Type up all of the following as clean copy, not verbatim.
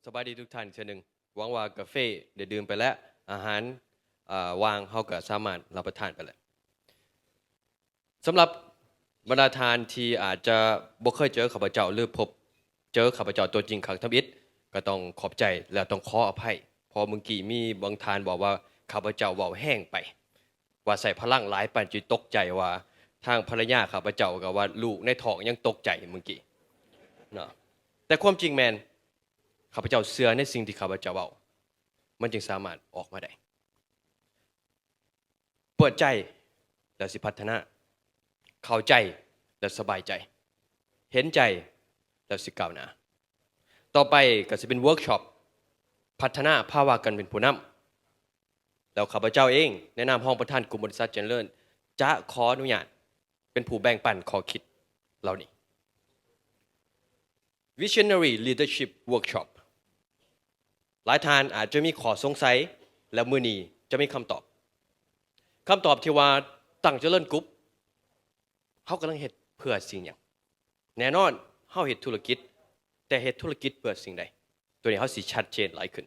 สบายดีทุกท่านเช่นหนึ่งหวังว่ากาแฟได้ดื่มไปแล้วอาหารวางเฮาก็สามารถรับประทานไปแล้วสำหรับบรรดาทานที่อาจจะบ่เคยเจอข้าพเจ้าหรือพบเจอข้าพเจ้าตัวจริงครั้งทำอิฐก็ต้องขอบใจและต้องขออภัยพอเมื่อกี้มีบางทานบอกว่าข้าพเจ้าเว้าแห้งไปว่าใส่พลังหลายปานจิตกใจว่าทางภรรยาข้าพเจ้าก็ว่าลูกในท้องยังตกใจเมื่อกี้เนาะแต่ความจริงแมนข้าพเจ้าเชื่อในสิ่งที่ข้าพเจ้าเว้ามันจึงสามารถออกมาได้เปิดใจแล้วสิพัฒนาเข้าใจแล้วสบายใจเห็นใจแล้วสิก้าวหน้าต่อไปก็จะเป็นเวิร์กช็อปพัฒนาภาวะกันเป็นผู้นำแล้วข้าพเจ้าเองแนะนำห้องประธานกลุ่มบริษัทเจริญจะขออนุญาตเป็นผู้แบ่งปันข้อคิดเหล่านี้ Visionary Leadership Workshop หลายท่านอาจจะมีข้อสงสัยและมื้อนี้จะมีคำตอบที่ว่าตั้งเจริญกรุ๊ปเขากำลังเฮ็ดเพื่อสิ่งอย่างแน่นอนเขาเฮ็ดธุรกิจแต่เฮ็ดธุรกิจเพื่อสิ่งใดตัวนี้เขาสิชัดเจนหลายขึ้น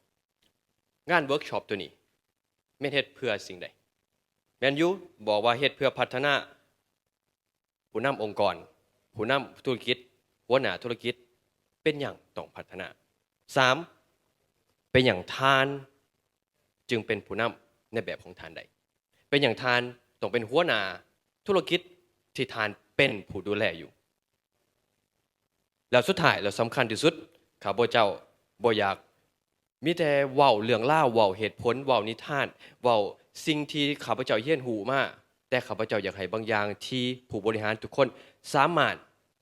2งานเวิร์กช็อปตัวนี้แม่นเฮ็ดเพื่อสิ่งใดแมนยูบอกว่าเฮ็ดเพื่อพัฒนาผู้นำองค์กรผู้นำธุรกิจหัวหน้าธุรกิจเป็นอย่างต้องพัฒนา3เป็นอย่างทานจึงเป็นผู้นำในแบบของทานใดเป็นอย่างทานต้องเป็นหัวหน้าธุรกิจที่ทานเป็นผู้ดูแลอยู่แล้วสุดท้ายแล้วสำคัญที่สุดข้าพเจ้าบ่อยากมีแต่เว้าเรื่องเล่าเว้าเหตุผลเว้านิทานเว้าสิ่งที่ข้าพเจ้าเฮียนหูมาแต่ข้าพเจ้าอยากให้บางอย่างที่ผู้บริหารทุกคนสามารถ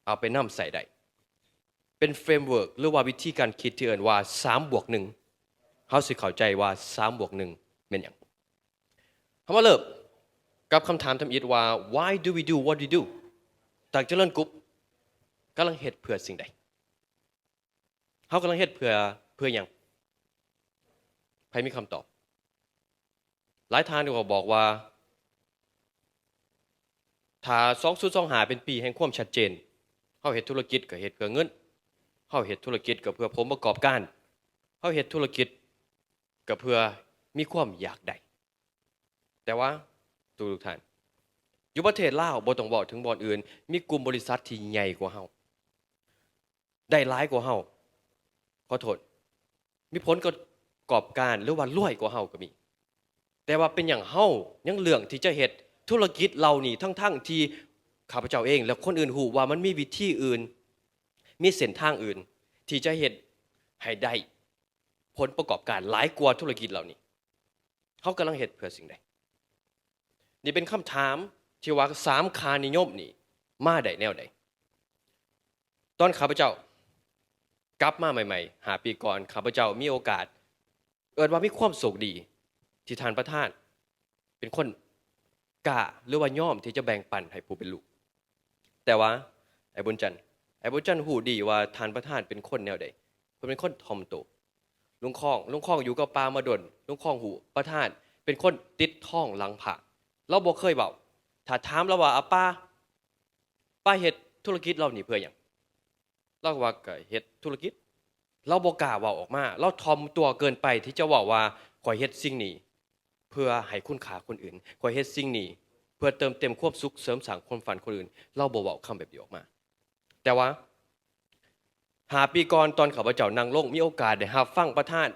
เอาไปนำใส่ได้เป็นเฟรมเวิร์กหรือว่าวิธีการคิดที่เอ่นว่า3+1เขาสิเข้าใจว่า3+1เป็นอย่างคำว่าเริ่มกับคำถามทำอิฐว่า why do we do what we do ต่างเจริญกรุ๊ปกำลังเฮ็ดเพื่อสิ่งใดเขากำลังเฮ็ดเพื่ออย่างใครมีคำตอบหลายทางก็บอกว่าถ้า2025เป็นปีแห่งความชัดเจนเขาเฮ็ดธุรกิจก็เฮ็ดเพื่อเงินเขาเฮ็ดธุรกิจก็เพื่อผลประกอบการเขาเฮ็ดธุรกิจก็เพื่อมีความอยากได้แต่ว่าทุกท่านอยู่ประเทศลาวบ่ต้องบอกถึงบ่อนอื่นมีกลุ่มบริษัทที่ใหญ่กว่าเฮาได้หลายกว่าเฮาขอโทษมีผลประกอบการหรือว่ารวยกว่าเฮาก็มีแต่ว่าเป็นอย่างเฮายังเลือกที่จะเฮ็ดธุรกิจเหล่านี้ทั้งที่ข้าพเจ้าเองและคนอื่นฮู้ว่ามันมีวิธีอื่นมีเส้นทางอื่นที่จะเฮ็ดให้ได้ผลประกอบการหลายกว่าธุรกิจเหล่านี้เฮากำลังเฮ็ดเพื่อสิ่งใดนี่เป็นคำถามที่ว่า3ค่านิยมนี่มาได้แนวใดตอนข้าพเจ้ากลับมาใหม่ๆ5 ปีก่อนข้าพเจ้ามีโอกาสว่ามีความโชคดีที่ท่านประธานเป็นคนกล้าหรือว่าย่อมที่จะแบ่งปันให้ผู้เป็นลูกแต่ว่าไอ้บุญจันทร์ฮู้ดีว่าท่านประธานเป็นคนแนวใดเพิ่นเป็นคนถ่อมตัวลุงข้องอยู่กับปามาดนลุงข้องหูประธานเป็นคนติดท่องหลังผาเราบ่เคยเว้าถ้าถามเราว่าป้าเฮ็ดธุรกิจเรานี่เพื่อหยังเราก็ว่าก็เฮ็ดธุรกิจเราบ่กล้าเว้าออกมาเราถ่อมตัวเกินไปที่จะเว้าว่าข้อยเฮ็ดสิ่งนี้เพื่อให้คุณค่าคนอื่นข้อยเฮ็ดสิ่งนี้เพื่อเติมเต็มความสุขเสริมสร้างความฝันคนอื่นเราบ่เว้าคำแบบนี้ออกมาแต่ว่า5 ปีก่อนตอนข้าพเจ้านั่งลงมีโอกาสได้รับฟังประธาน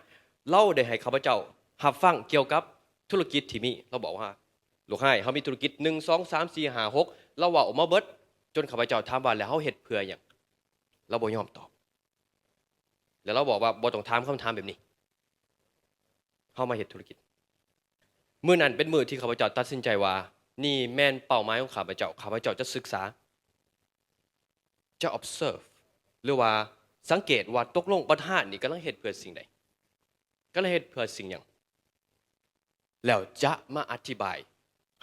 เล่าได้ให้ข้าพเจ้ารับฟังเกี่ยวกับธุรกิจที่มีเราบอกว่าลูกให้เฮามีธุรกิจ1 2 3 4 5 6เราเว้าออกมาเบิดจนข้าพเจ้าถามว่าแล้วเฮาเฮ็ดเพื่อหยังเราบ่ยอมตอบแล้วเราบอกว่าบ่ต้องถามคำถามแบบนี้เฮามาเฮ็ดธุรกิจมื้อนั้นเป็นมื้อที่ข้าพเจ้าตัดสินใจว่านี่แม่นเป้าหมายของข้าพเจ้าจะศึกษาจะ observe หรือว่าสังเกตว่าตกลงประธานนี่กำลังเฮ็ดเพื่อสิ่งใดกำลังเฮ็ดเพื่อสิ่งหยังแล้วจะมาอธิบาย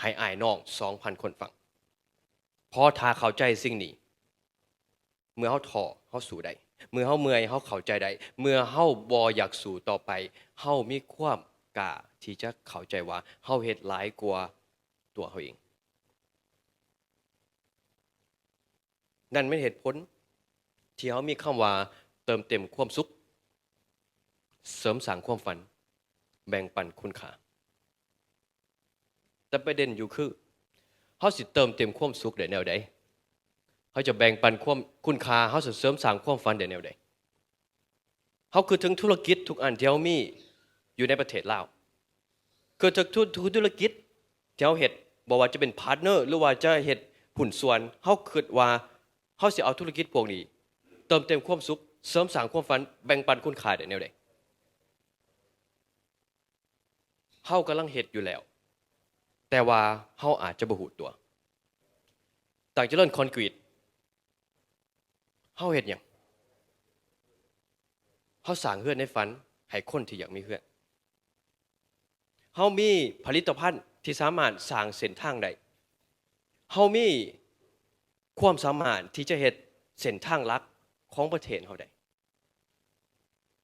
ให้อ้ายน้อง 2,000 คนฟังพอถ้าเข้าใจสิ่งนี้เมื่อเฮาท้อเฮาสู้ได้เมื่อเฮาเมื่อยเฮาเข้าใจได้เมื่อเฮาบ่อยากสู้ต่อไปเฮามีความกล้าที่จะเข้าใจว่าเฮาเฮ็ดหลายกว่าตัวเฮาเองนั่นเป็นเหตุผล ที่เฮามีคำว่าเติมเต็มความสุขเสริมสร้างความฝันแบ่งปันคุณค่าแต่ประเด็นอยู่คือเฮาสิเติมเต็มความสุขได้แนวใดเฮาจะแบ่งปันความคุณค่าเฮาสิเสริมสร้างความฝันได้แนวใดเฮาคือถึงธุรกิจทุกอันที่เฮามีอยู่ในประเทศลาวคือทุกธุรกิจที่เฮาเฮ็ดบ่ว่าจะเป็นพาร์ทเนอร์หรือว่าจะเฮ็ดหุ้นส่วนเฮาคิดว่าเฮาสิเอาธุรกิจพวกนี้เติมเต็มความสุขเสริมสร้างความฝันแบ่งปันคุณค่าได้แนวใดเฮากำลังเฮ็ดอยู่แล้วแต่ว่าเฮาอาจจะบ่ฮู้ตัวต่างเจริญคอนกรีตเฮาเฮ็ดหยังเฮาสร้างเฮือนในฝันให้คนที่อยากมีเฮือนเฮามีผลิตภัณฑ์ที่สามารถสร้างเส้นทางได้เฮามีความสามารถที่จะเฮ็ดเส้นทางลักของประเทศเฮาได้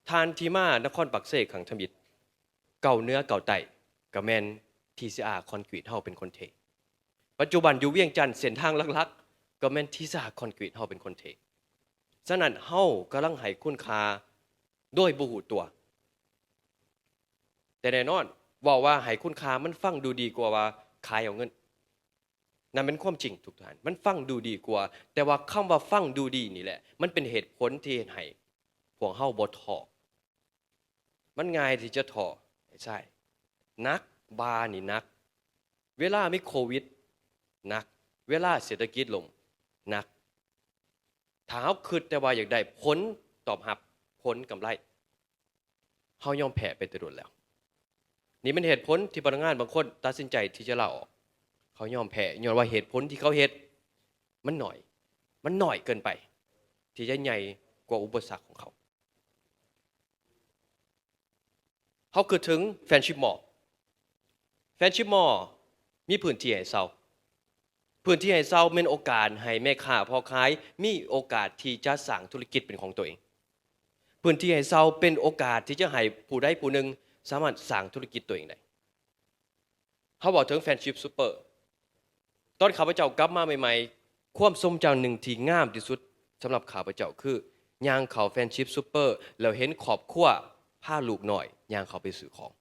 ทานที่มานครปักเสกขังทมิตรเก่าเนื้อเก่าไตก็แม่น TCR คอนกรีตเฮาเป็นคนเทปัจจุบันอยู่เวียงจันทน์เส้นทางลักๆก็แม่น TCR คอนกรีตเฮาเป็นคนเทฉะนั้นเฮากำลังให้คุณค่าโดยบ่ฮู้ตัวแต่แน่นอนว่าให้คุณค่ามันฟังดูดีกว่าว่าขายเอาเงินนั่นเป็นความจริงทุกท่านมันฟังดูดีกว่าแต่ว่าคำว่าฟังดูดีนี่แหละมันเป็นเหตุผลที่ให้พวกเฮาบ่ท้อมันง่ายที่จะท้อใช่นักบานี่นักเวลามีโควิดนักเวลาเศรษฐกิจล่มนักถ้าเฮาคิดแต่ว่าอยากได้ผลตอบรับผลกำไรเฮายอมแพ้ไปแต่โดนแล้วนี่เป็นเหตุผลที่พนักงานบางคนตัดสินใจที่จะลาออกเขายอมแพ้ย้อนว่าเหตุผลที่เขาเฮ็ดมันหน่อยเกินไปที่จะใหญ่กว่าอุปสรรคของเขาเขาคิดถึงแฟนชิพมอลมีพื้นที่ให้เซาพื้นที่ให้เซาเป็นโอกาสให้แม่ค้าพ่อขายมีโอกาสที่จะสร้างธุรกิจเป็นของตัวเองพื้นที่ให้เซาเป็นโอกาสที่จะให้ผู้ใดผู้หนึ่งสามารถสร้างธุรกิจตัวเองได้เขาบอกถึงแฟนชิพซูเปอร์ตอนข้าพเจ้ากลับมาใหม่ๆความทรงจำหนึ่งที่งามที่สุดสำหรับข้าพเจ้าคือย่างเขาแฟนชิพซูเปอร์แล้วเห็นครอบครัวพาลูกหน่อยย่างเขาไปซื้อของ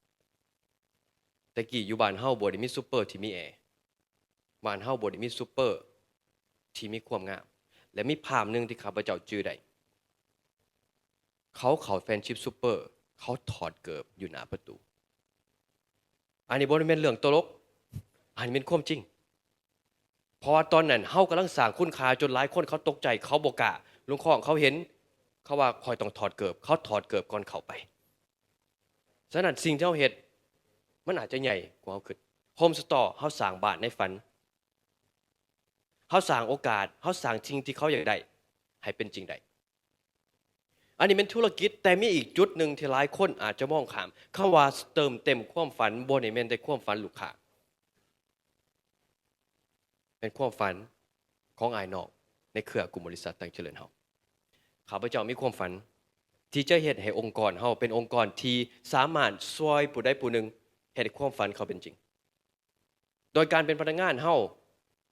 แต่กี้อยู่บ้านเฮาบ่ได้มีซูเปอร์ที่มีแอร์บ้านเฮาบ่ได้มีซูเปอร์ที่มีความงามและมีภาพหนึ่งที่ข้าพเจ้าจื้อได้เขาแฟนชิพซูเปอร์เขาถอดเกิบอยู่หน้าประตูอันนี้บ่ได้เป็นเรื่องตลกอันนี้เป็นความจริงเพราะว่าตอนนั้นเฮากำลังสร้างคุณค่าจนหลายคนเขาตกใจเขาบ่กล้าลุงข้องเขาเห็นเขาว่าคอยต้องถอดเกิบเขาถอดเกิบก่อนเข้าไปฉะนั้นสิ่งที่เฮาเฮ็ดมันอาจจะใหญ่กว่าเฮาคิดโฮมสตอร์เฮาสร้างบ้านในฝันเฮาสร้างโอกาสเฮาสร้างสิ่งที่เขาอยากได้ให้เป็นจริงได้อันนี้เป็นธุรกิจแต่มีอีกจุดหนึ่งที่หลายคนอาจจะมองข้ามคำว่าเติมเต็มความฝันบ่ได้แม่นแต่ความฝันลูกค้าเป็นความฝันของอ้ายน้องในเครือกลุ่มบริษัทตั้งเจริญเฮาข้าพเจ้ามีความฝันที่จะเฮ็ดให้องค์กรเฮาเป็นองค์กรที่สามารถช่วยผู้ใดผู้หนึ่งเฮ็ดให้ความฝันเขาเป็นจริงโดยการเป็นพนักงานเฮา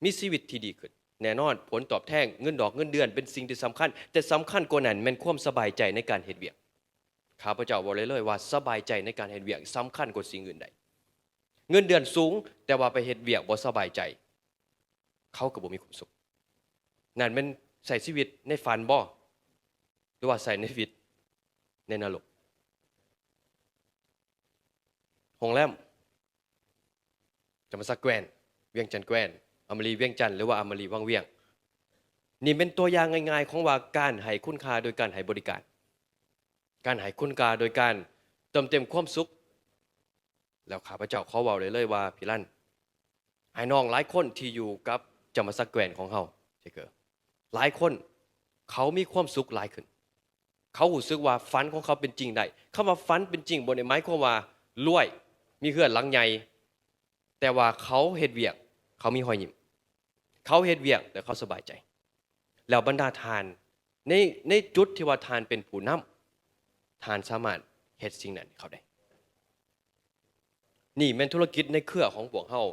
มีชีวิตที่ดีขึ้นแน่นอนผลตอบแทนเงินดอกเงินเดือนเป็นสิ่งที่สำคัญแต่สำคัญกว่านั้นแม่นความสบายใจในการเฮ็ดเวียกข้าพเจ้าบอกเลยว่าสบายใจในการเฮ็ดเวียกสำคัญกว่าสิ่งอื่นใดเงินเดือนสูงแต่ว่าไปเฮ็ดเวียกบ่สบายใจเขาก็บ่มีความสุขนั่นมันใส่ชีวิตในฝันบ่หรือว่าใส่ในชีวิตในนรกโรงแรมจำปาสักแกวนเวียงจันทน์แกวนอมรีเวียงจันทน์หรือว่าอมรีวังเวียงนี่เป็นตัวอย่างง่ายๆของว่าการให้คุณค่าโดยการให้บริการการให้คุณค่าโดยการเติมเต็มความสุขแล้วข้าพเจ้าขอเว้าเลยว่าพี่ลั่นไอ้น้องหลายคนที่อยู่กับจำปาสักแกวนของเฮาใช่เกิดหลายคนเขามีความสุขหลายขึ้นเขารู้สึกว่าฝันของเขาเป็นจริงได้คำว่าฝันเป็นจริงบ่ได้หมายความว่ารวยมีเฮือนหลังใหญ่แต่ว่าเขาเฮ็ดเวียกเขามีรอยยิ้มเขาเฮ็ดเวียกแต่เขาสบายใจแล้วบรรดาทานในจุดที่ว่าทานเป็นผู้นำทานสามารถเฮ็ดสิ่งนั้นเขาได้นี่แม่นธุรกิจในเครือของพวกเฮา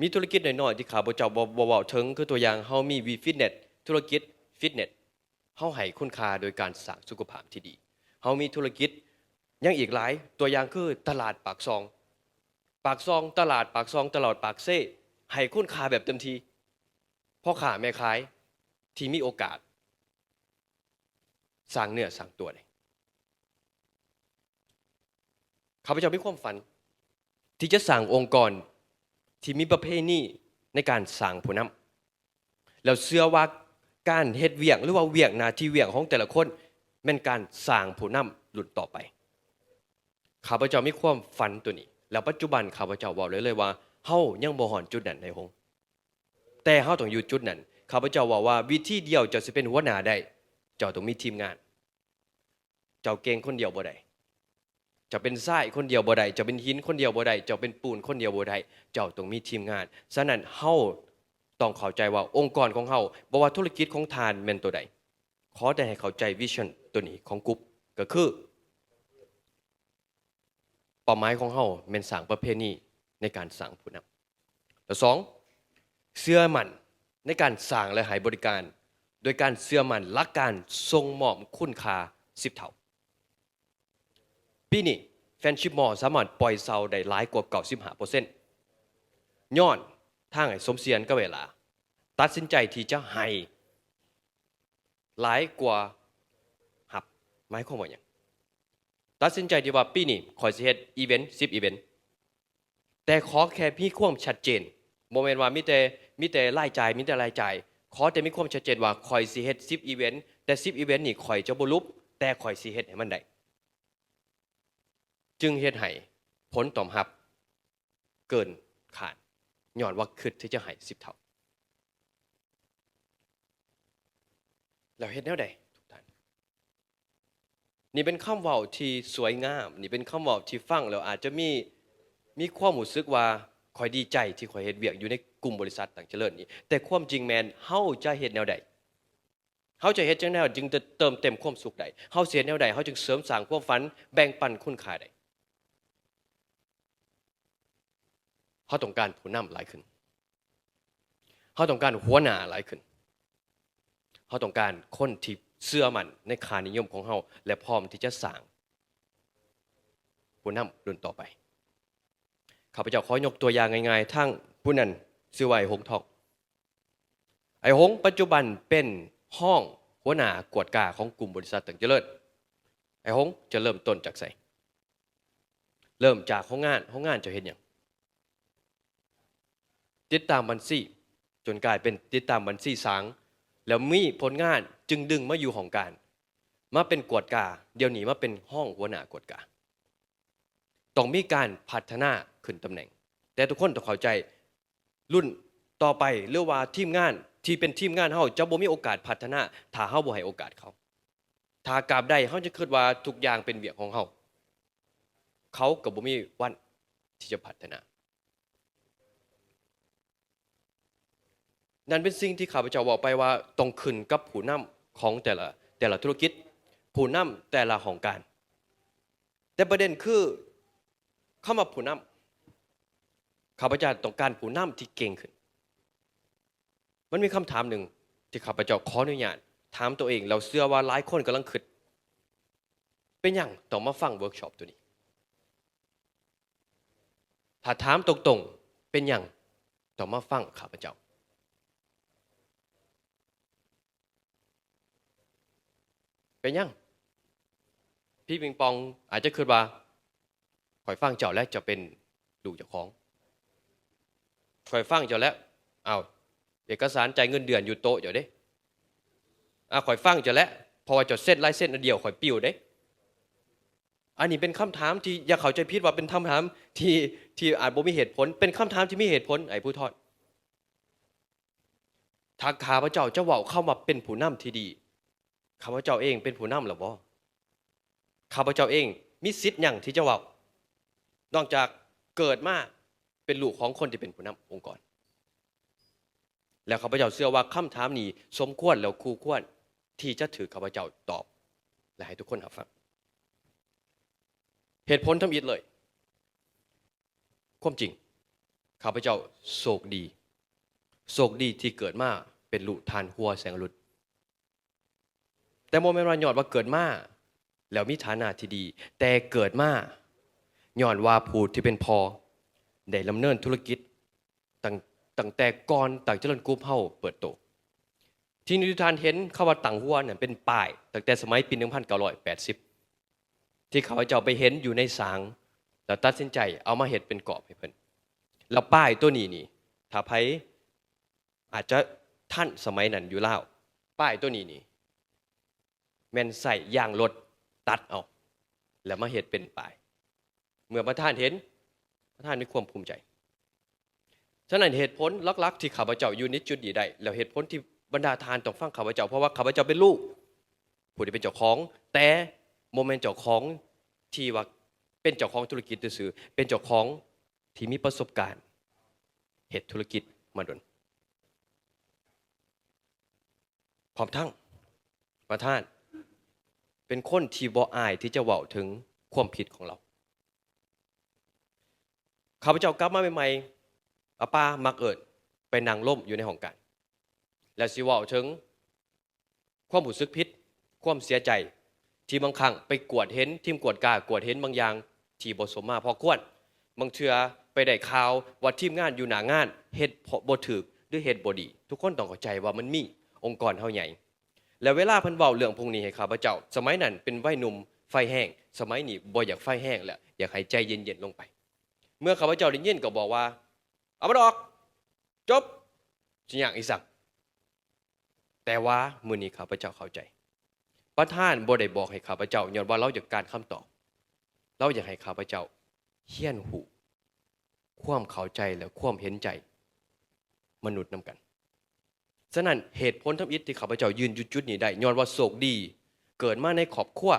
มีธุรกิจน้อยๆที่ข้าพเจ้าบ่เว้าถึงคือตัวอย่างเฮามี V Fitness ธุรกิจฟิตเนส าให้คุณค่าโดยการสร้างสุขภาพที่ดีเฮามีธุรกิจยังอีกหลายตัวอย่างคือตลาดปากซองตลาดปากซองตลาดปากเซ่ให้คุณค่าแบบเต็มที่พ่อค้าแม่ขายที่มีโอกาสสร้างเนื้อสร้างตัวได้ข้าพเจ้ามีความฝันที่จะสร้างองค์กรที่มีประเพณีในการสร้างผู้นำแล้วเชื่อว่าการเฮ็ดเวียกหรือว่าเวียกหน้าที่เวียกของแต่ละคนเป็นการสร้างผู้นำรุ่นต่อไปข้าพเจ้ามีความฝันตัวนี้แล้วปัจจุบันข้าพเจ้าบอกเลยว่าเฮายังบ่ฮอดจุดนั้นในหงแต่เฮาต้องอยู่จุดนั้นข้าพเจ้าว่าวิธีเดียวจะสิเป็นหัวหน้าได้เจ้าต้องมีทีมงานเจ้าเก่งคนเดียวบ่ได้จะเป็นทรายคนเดียวบ่ได้จะเป็นหินคนเดียวบ่ได้จะเป็นปูนคนเดียวบ่ได้เจ้าต้องมีทีมงานฉะนั้นเฮาต้องเข้าใจว่าองค์กรของเฮาบ่ว่าธุรกิจของทานแม่นตัวใดขอแต่ให้เข้าใจวิชั่นตัวนี้ของกลุ่มก็คือเป้าหมายของเฮาแม่นสร้างประเพณีในการสร้างผู้นำและ2เชื่อมั่นในการสร้างและให้บริการโดยการเชื่อมั่นหลักการส่งมอบคุณค่า10เท่าปีนี้แฟนชิปมอสามารถปล่อยเซาได้หลายกว่า95%ย้อนทางไอ้สมเสียนก็เวลาตัดสินใจที่จะให้หลายกว่าหับหมายความว่าหยังตัดสินใจที่ว่าปีนี้ขอยสิเฮ็ดอีเวนต์10อีเวนต์แต่ขอแค่มีความชัดเจนบ่แม่นว่ามีแต่รายจ่ายมีแต่รายจ่ายขอแต่มีความชัดเจนว่าข่อยสิเฮ็ด10อีเวนต์แต่10อีเวนต์นี่ข่อยจะบ่ลุบแต่ข่อยสิเฮ็ดให้มันได้จึงเฮ็ดให้ผลตอบรับเกินคาดย้อนว่าคิดที่จะให้10เท่าแล้วเฮ็ดแนวใดทุกท่านนี่เป็นคำเว้าที่สวยงามนี่เป็นคำเว้าที่ฟังแล้วอาจจะมีความรู้สึกว่าข่อยดีใจที่ข่อยเฮ็ดเวียกอยู่ในกลุ่มบริษัทต่างเจริญนี้แต่ความจริงแม่นเฮาจะเฮ็ดแนวใดเฮาจะเฮ็ดจังแนวจึงจะเติมเต็มความสุขใดเฮาสิเฮ็ดแนวใดเฮาจึงเสริมสร้างความฝันแบ่งปันคุณค่าใดเขาต้องการผู้นำหลายขึ้นเขาต้องการหัวหน้าหลายขึ้นเขาต้องการคนที่เชื่อมั่นในค่านิยมของเขาและพร้อมที่จะสร้างผู้นำรุ่นต่อไปข้าพเจ้าขอยกตัวอย่างง่ายๆทั้งผู้นั้นชื่อว่าไอ้หงทองไอ้หงปัจจุบันเป็นห้องหัวหน้ากวดกาของกลุ่มบริษัทต่างเจริญไอ้หงจะเริ่มต้นจากไสเริ่มจากห้องงานจะเห็นอย่างติดตามบัญชีจนกลายเป็นติดตามบัญชีสางแล้วมีผลงานจึงดึงมาอยู่ของการมาเป็นกวดกาเดี๋ยวนี้มาเป็นห้องหัวหน้ากวดกาต้องมีการพัฒนาขึ้นตำแหน่งแต่ทุกคนต้องเข้าใจรุ่นต่อไปหรือว่าทีมงานที่เป็นทีมงานเฮาจะบ่มีโอกาสพัฒนาถ้าเฮาบ่ให้โอกาสเขาถ้ากราบใดเฮาจะคิดว่าทุกอย่างเป็นเวียกของเฮาเขาก็บ่มีวันที่จะพัฒนานั่นเป็นสิ่งที่ข้าพเจ้าบอกไปว่าต้องขึ้นกับผู้นำของแต่ละธุรกิจผู้นำแต่ละของการแต่ประเด็นคือเข้ามาผู้นำข้าพเจ้าต้องการผู้นำที่เก่งขึ้นมันมีคำถามหนึ่งที่ข้าพเจ้าขออนุญาตถามตัวเองเราเชื่อว่าหลายคนกำลังคิดเป็นอย่างต้องมาฟังเวิร์กช็อปตัวนี้ถ้าถามตรงๆเป็นอย่างต้องมาฟังข้าพเจ้าเป็นยังพี่ปิงปองอาจจะคิดว่าข่อยฟังเจ้าแล้วจะเป็นลูกเจ้าของข่อยฟังเจ้าแล้วเอาเอกสารจ่ายเงินเดือนอยู่โต๊ะเดี๋ยวเด้ข่อยฟังเจ้าแล้วเพราะว่าเจ้าเส้นลายเส้นอันเดียวข่อยปิ้วเด้อันนี้เป็นคำถามที่อย่าเข้าใจผิดว่าเป็นคำถามที่อาจบ่มีเหตุผลเป็นคำถามที่มีเหตุผลไอ้ผู้ทอดถ้าข้าพเจ้าจะเว้าเข้ามาเป็นผู้นำที่ดีข้าพเจ้าเองเป็นผู้นำหรือบ่ข้าพเจ้าเองมีสิทธิ์หยังที่จะเว้านอกจากเกิดมาเป็นลูกของคนที่เป็นผู้นำองค์กรแล้วข้าพเจ้าเชื่อว่าคำถามนี้สมควรแล้วคู่ควรที่จะถือข้าพเจ้าตอบและให้ทุกคนรับฟังเหตุผลทำอิดเลยความจริงข้าพเจ้าโชคดีที่เกิดมาเป็นลูกทานหัวแสงอรุณ แต่โมเมนต์ว่าย้อนว่าเกิดมาแล้วมีฐานะที่ดี แต่เกิดมาย้อนว่าผู้ที่เป็นพ่อได้ดำเนินธุรกิจตั้งแต่ก่อนต่างเจริญกรุ๊ปเฮาเปิดโตที่นิทานเห็นเขาว่าต่างหัวเนี่ยเป็นป้ายตั้งแต่สมัยปี1980ที่เขาเจ้าไปเห็นอยู่ในสางแล้วตัดสินใจเอามาเฮ็ดเป็นกรอบให้เพิ่นแล้วป้ายตัวนี้นี่ถ้าไผอาจจะท่านสมัยนั้นอยู่ลาวป้ายตัวนี้นี่แม่นใส่ยางรถตัดเอาแล้วมาเฮ็ดเป็นป้ายเมื่อประธานเห็นประธานมีความภูมิใจฉะนั้นเหตุผลลักๆที่ข้าพเจ้าอยู่ในจุดนี้ได้แล้วเหตุผลที่บรรดาทานต้องฟังข้าพเจ้าเพราะว่าข้าพเจ้าเป็นลูกผู้ที่เป็นเจ้าของแต่โมเมนต์เจ้าของที่ว่าเป็นเจ้าของธุรกิจซื่อๆเป็นเจ้าของที่มีประสบการณ์เฮ็ดธุรกิจมาดนพร้อมทั้งประธานเป็นคนที่บ่อายที่จะเว้าถึงความผิดของเราข้าพเจ้ากลับมาใหม่ๆอาป้ามักเอิญไปนั่งล่มอยู่ในห้องการและสิเว้าถึงความรู้สึกผิดความเสียใจที่บางครั้งไปกวดเห็นทีมกวดกากวดเห็นบางอย่างที่บ่สมมาพอควรบางเทื่อไปได้ข่าวว่าทีมงานอยู่หน้างานเฮ็ดบ่ถูกหรือเฮ็ดบ่ดีทุกคนต้องเข้าใจว่ามันมีองค์กรเฮาใหญ่แล้วเวลาเพิ่นเว้าเรื่องพวกนี้ให้ข้าพเจ้าสมัยนั้นเป็นวัยหนุ่มไฟแห้งสมัยนี้บ่อยากไฟแห้งแล้วอยากให้ใจเย็นๆลงไปเมื่อข้าพเจ้าได้ยินก็บอกว่าเอามันออกจบสิหยังอีสักแต่ว่ามื้อนี้ข้าพเจ้าเข้าใจประธานบ่ได้บอกให้ข้าพเจ้าย้อนว่าเราอยากการคำตอบเราอยากให้ข้าพเจ้าเฮียนหูความเข้าใจและความเห็นใจมนุษย์นำกันฉะนั้นเหตุผลทำอิฐที่ข้าพเจ้ายืนอยู่จุดนี้ได้ย้อนว่าโชคดีเกิดมาในครอบครัว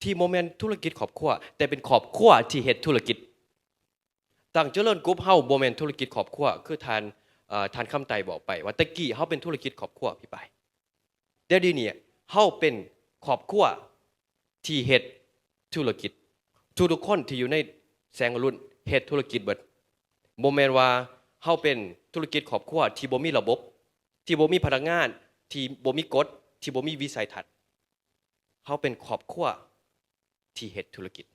ที่โมเมนต์ธุรกิจครอบครัวแต่เป็นครอบครัวที่เฮ็ดธุรกิจตั้งเจริญกรุ๊ปเฮาบ่แม่นธุรกิจครอบครัวคือทานคำไตบอกไปว่าตะกี้เฮาเป็นธุรกิจครอบครัวพี่ไปเดี๋ยวนี้เฮาเป็นครอบครัวที่เฮ็ดธุรกิจทุกคนที่อยู่ในแสงอรุณเฮ็ดธุรกิจเบิดบ่แม่นว่าเฮาเป็นธุรกิจครอบครัวที่บ่มีระบบที่บ่มีพนักงานที่บ่มีกฎที่บ่มีวิสัยทัศน์เฮาเป็นครอบครัวที่เฮ็ดธุรกิจ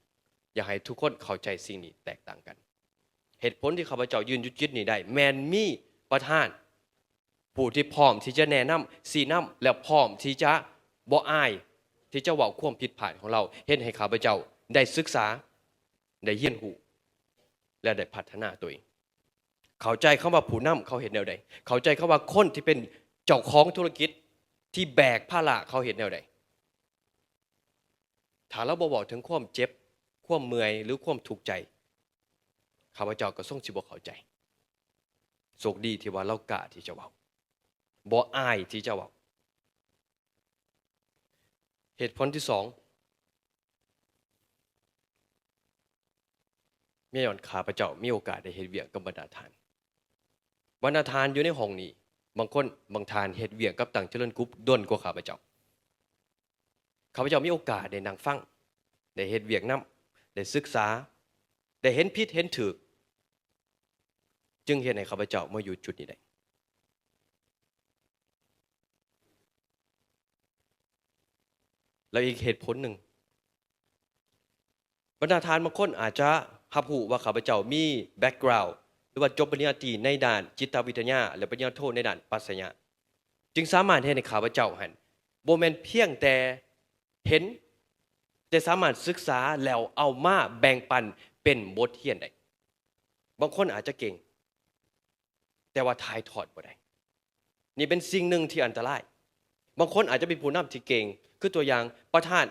อยากให้ทุกคนเข้าใจสิ่งนี้แตกต่างกันเหตุผลที่ข้าพเจ้ายืนจุดนี้ได้แม่นมีประธานผู้ที่พร้อมที่จะแนะนำชี้นำและพร้อมที่จะบ่อายที่จะเว้าความผิดพลาดของเราเฮ็ดให้ข้าพเจ้าได้ศึกษาได้เรียนรู้และได้พัฒนาตัวเองเข้าใจคำว่าผู้นำเขาเห็นแนวใดเข้าใจคำว่าคนที่เป็นเจ้าของธุรกิจที่แบกภาระเขาเห็นแนวใดถ้าเราบ่บอกถึงความเจ็บความเมื่อยหรือความทุกข์ใจข้าพเจ้าก็ทรงสิบ่เข้าใจโชคดีที่ว่าเรากล้าที่จะเว้าบ่อายที่จะเว้าเหตุผลที่2เมื่อย้อนข้าพเจ้ามีโอกาสได้เฮ็ดเวียกกับบรรดาทานอยู่ในห้องนี้บางคนบางทานเฮ็ดเวียกกับต่างเจริญกรุ๊ปด้นกว่าข้าพเจ้ามีโอกาสได้นั่งฟังได้เฮ็ดเวียกนำได้ศึกษาได้เห็นผิดเห็นถูกจึงเฮ็ดให้ข้าพเจ้ามาอยู่จุดนี้ได้แล้วอีกเหตุผลหนึ่งบรรดาทานบางคนอาจจะรับรู้ว่าข้าพเจ้ามีแบ็กกราวด์หรือว่าจบปริญญาตรีในด้านจิตวิทยาและปริญญาโทในด้านปรัชญาจึงสามารถเฮ็ดให้ข้าพเจ้าหันบ่แม่นเพียงแต่เห็นแต่สามารถศึกษาแล้วเอามาแบ่งปันเป็นบทเรียนได้บางคนอาจจะเก่งแต่ว่าถ่ายทอดบ่ได้นี่เป็นสิ่งหนึ่งที่อันตรายบางคนอาจจะเป็นผู้นำที่เก่งคือตัวอย่างประธาน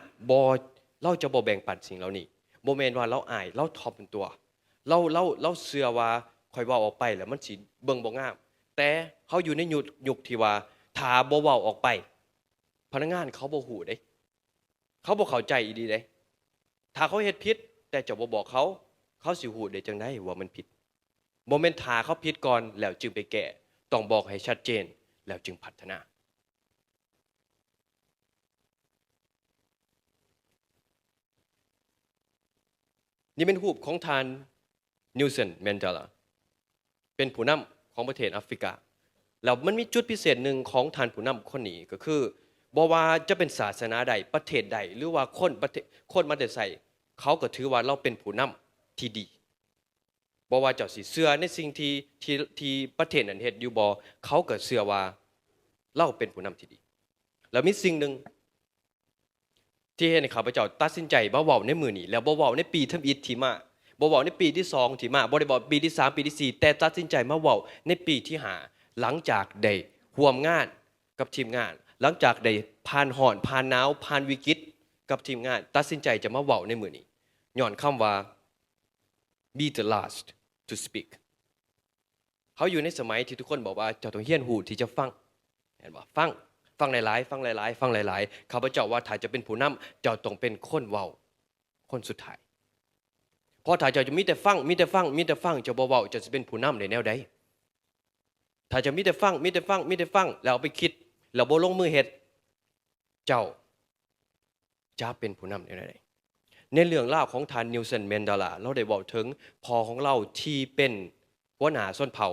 เราจะบ่แบ่งปันสิ่งเหล่านี้บ่แม่นว่าเราอายเราทอมเป็นตัวเราเชื่อว่าค่อยเว้าออกไปแล้วมันสิเบิ่งบ่งามแต่เฮาอยู่ในยุคที่ว่าถ้าบ่เว้าออกไปพนักงานเขาบ่ฮู้เด้เขาบ่เข้าใจอีดีเด้ถ้าเขาเฮ็ดผิดแต่เจ้าบ่บอกเขาสิฮู้ได้จังได๋ว่ามันผิดบ่แม่นถ้าเขาผิดก่อนแล้วจึงไปแก้ต้องบอกให้ชัดเจนแล้วจึงพัฒนานี่เป็นรูปของทานนิวเซนแมนเดลาเป็นผู้นำของประเทศแอฟริกาแล้วมันมีจุดพิเศษหนึ่งของทานผู้นำคนนี้ก็คือ บ่ว่าจะเป็นศาสนาใดประเทศใดหรือว่าคนมาแต่ใส่เขาก็ถือว่าเราเป็นผู้นำที่ดีบ่ว่าเจ้าสิเชื่อในสิ่งที่ประเทศนั้นเฮ็ดอยู่บ่เขาก็เชื่อว่าเราเป็นผู้นำที่ดีแล้วมีสิ่งหนึ่งที่เฮ็ดให้ข้าพเจ้าตัดสินใจบ่เว้าในมื้อนี้แล้วบ่เว้าในปีทำอิฐที่มาบ่เว้าในปีที่2ที่มาบ่ได้เว้าปีที่3ปีที่4แต่ตัดสินใจมาเว้าในปีที่5หลังจากได้ร่วมงานกับทีมงานหลังจากได้ผ่านร้อนผ่านหนาวผ่านวิกฤตกับทีมงานตัดสินใจจะมาเว้าในมื้อนี้ย้อนคำว่า be the last to speak เขาอยู่ในสมัยที่ทุกคนบอกว่าเจ้าต้องเฮียนหูที่จะฟังเห็นบ่ฟังหลายๆฟังหลายๆฟังหลายๆข้าพเจ้าว่าถ้าจะเป็นผู้นำเจ้าต้องเป็นคนเว้าคนสุดท้ายเพราะถ้าเจ้าจะมีแต่ฟังเจ้าบ่เว้าจะเป็นผู้นำได้แนวใดถ้าจะมีแต่ฟังแล้วไปคิดแล้วบ่ลงมือเฮ็ดเจ้าจะเป็นผู้นำได้แนวใดในเรื่องราวของท่านนิลสันแมนเดลาเราได้บอกถึงพ่อของเราที่เป็นหัวหน้าชนเผ่า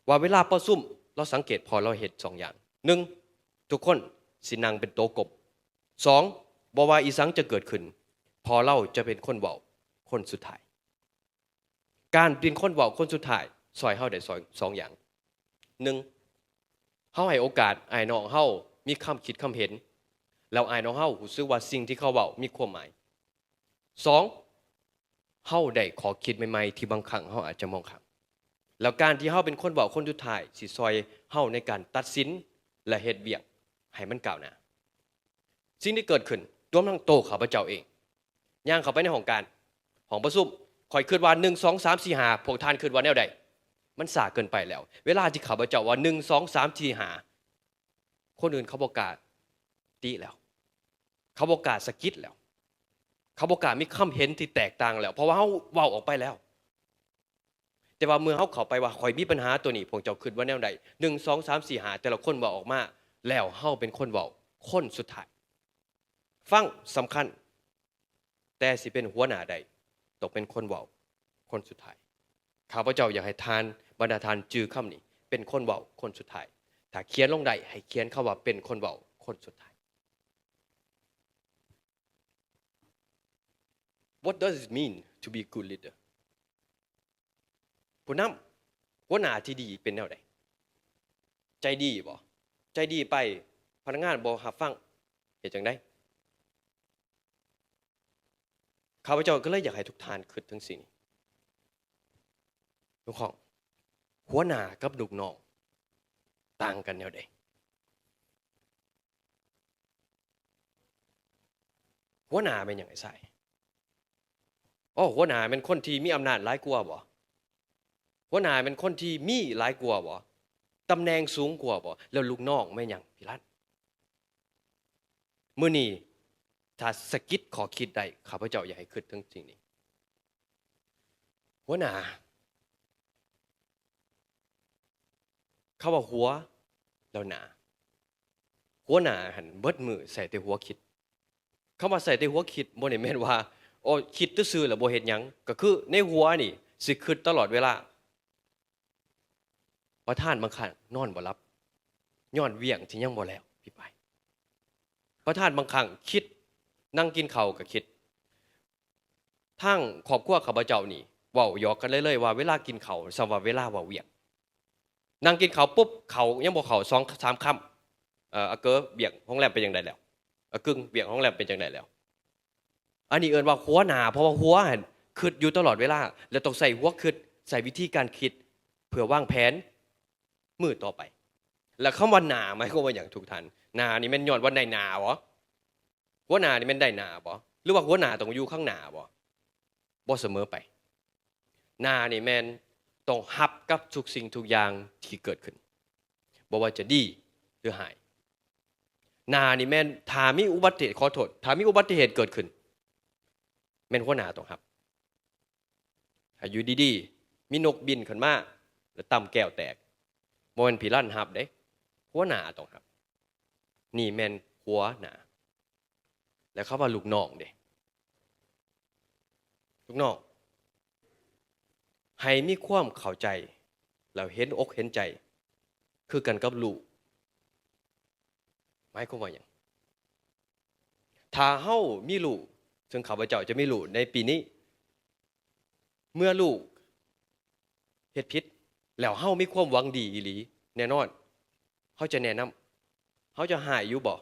ว่าเวลาประชุมเราสังเกตพอเราเห็น2อย่าง1ทุกคนสินั่งเป็นโต๊ะกบ2บ่ว่าอีสังจะเกิดขึ้นพอเราจะเป็นคนเว้าคนสุดท้ายการเป็นคนเว้าคนสุดท้ายซอยเฮาได้2อย่าง1เฮาให้โอกาสอ้ายน้องเฮามีคำคิดคำเห็นแล้วอ้ายน้องเฮารู้สึกว่าสิ่งที่เขาเว้ามีความหมาย2เฮาได้ขอคิดใหม่ๆที่บางครั้งเฮาอาจจะมองข้ามแล้วการที่เฮาเป็นคนเว้าคนสุดท้ายสิซอยเฮาในการตัดสินและเฮ็ดเวียกให้มันก้าวหน้าสิ่งที่เกิดขึ้นรวมทั้งโตข้าพเจ้าเองย่างเข้าไปในห้องประชุมข่อยคิดว่า1 2 3 4 5พวกท่านคิดว่าแนวใดมันสาเกินไปแล้วเวลาที่ข้าพเจ้าว่า1 2 3 4 5คนอื่นเขาบ่กล้าติแล้วเขาบ่กล้าสะกิดแล้วเขาบ่กล้ามีคำเห็นที่แตกต่างแล้วเพราะว่าเฮาเว้าออกไปแล้วแต่ว่าเมื่อเฮาเข้าไปว่าข่อยมีปัญหาตัวนี้พวกเจ้าคิดว่าแนวใด1 2 3 4 5แต่ละคนเว้าออกมาแล้วเฮาเป็นคนเว้าคนสุดท้ายฟังสำคัญแต่สิเป็นหัวหน้าใดต้องเป็นคนเว้าคนสุดท้ายข้าพเจ้าอยากให้ทานบรรดาทานจื้อคำนี้เป็นคนเว้าคนสุดท้ายถ้าเขียนลงได้ให้เขียนคำว่าเป็นคนเว้าคนสุดท้าย What does it mean to be a good leader ผู้นำหัวหน้าที่ดีเป็นแนวใดใจดีบ่ใจดีไปพนักงานบ่รับฟังเฮ็ดจังได๋ข้าพเจ้าก็เลยอยากให้ทุกท่านคิดถึงสิ่งนี้ทุกข้องหัวหน้ากับลูกน้องต่างกันแนวใดหัวหน้าเป็นหยังไงใส่หัวหน้าเป็นคนที่มีอำนาจหลายกว่าบ่หัวหน้าเป็นคนที่มีหลายกว่าบ่ตำแหน่งสูงกว่าบ่แล้วลูกน้องแม่นหยังพี่รัฐมื้อนี้ถ้าสะกิดขอคิดได้ข้าพเจ้าอยากให้คิดถึงสิ่งนี้หัวหน้าเขาว่าหัวแล้วหน้าหัวหน้าหันเบิดมือใส่แต่หัวคิดคำว่าใส่แต่หัวคิดบ่ได้แม่นว่าคิดซื่อๆแล้วบ่เฮ็ดหยังก็คือในหัวนี่สิคิดตลอดเวลาประธานบางครั้งนอนบ่หลับย้อนเวียงที่ยังบ่แล้วพี่ไปประธานบางครั้งคิดนั่งกินข้าวก็คิดทั้งครอบครัวข้าพเจ้านี่เว้าหยอกกันเลยว่าเวลากินข้าวซะว่าเวลาเว้าเวียงนั่งกินข้าวปุ๊บข้าวยังบ่เข้า2 3คำอาเกอเบียงโรงแรมเป็นจังได๋แล้วอากึ่งเบียงโรงแรมเป็นจังได๋แล้วอันนี้เอิ้นว่าหัวหน้าเพราะว่าหัวหั่นคิดอยู่ตลอดเวลาแล้วต้องใส่หัวคิดใส่วิธีการคิดเพื่อวางแผนมื้อต่อไปแล้วคำว่าหน้าหมายความว่าหยังทุกท่านหน้านี่แม่นย้อนว่าได้หน้าบ่หัวหน้านี่แม่นได้หน้าบ่หรือว่าหัวหน้าต้องอยู่ข้างหน้าบ่เสมอไปหน้านี่แม่นต้องรับกับทุกสิ่งทุกอย่างที่เกิดขึ้นบ่ว่าจะดีหรือหายหน้านี่แม่นถ้ามีอุบัติเหตุขอโทษถ้ามีอุบัติเหตุเกิดขึ้นแม่นหัวหน้าต้องรับถ้าอยู่ดีๆมีนกบินขึ้นมาแล้วต่ำแก้วแตกบ่แม่นพี่ลั่นรับเด้หัวหน้าต้องรับนี่แม่นหัวหน้าแล้วเขาว่าลูกน้องเด้ลูกน้องให้มีความเข้าใจแล้วเห็นอกเห็นใจคือกันกับลูก หมายความว่าอย่างถ้าเฮามีลูกซึ่งข้าพเจ้าจะมีลูกในปีนี้เมื่อลูกเฮ็ดผิดแล้วเฮามีความหวังดีอีหลีแน่นอนเฮาจะแนะนำเฮาจะหายอยู่บ่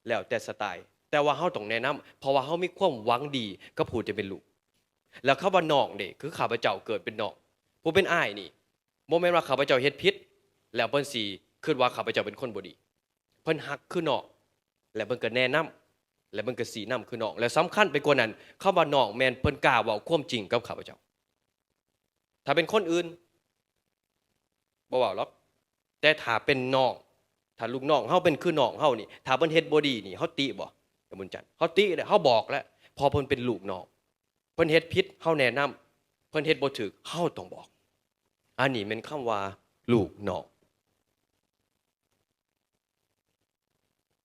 แล้วแต่สไตล์แต่ว่าเฮาต้องแนะนำเพราะว่าเฮามีความหวังดีกับผู้ที่เป็นลูกแล้วคำว่าน้องนี่คือข้าพเจ้าเกิดเป็นน้องผู้เป็นอ้ายนี่บ่แม่นว่าข้าพเจ้าเฮ็ดผิดแล้วเพิ่นสิคิดว่าข้าพเจ้าเป็นคนบ่ดีเพิ่นฮักคือน้องและเพิ่นก็แนะนำและเพิ่นก็สีนำคือน้องและสำคัญไปกว่านั้นคำว่าน้องแม่นเพิ่นกล้าเว้าความจริงกับข้าพเจ้าถ้าเป็นคนอื่นบ่เว้าหรอกแต่ถ้าเป็นน้องถ้าลูกน้องเฮาเป็นคือน้องเฮานี่ถ้าเพิ่นเฮ็ดบ่ดีนี่เฮาติบ่อย่าบุญจันทร์เฮาติเฮาบอกแล้วพอเพิ่นเป็นลูกน้องเพิ่นเฮ็ดผิดเฮาแนะนำเพิ่นเฮ็ดบ่ถูกเฮาต้องบอกอันนี้แม่นคำว่าลูกน้อง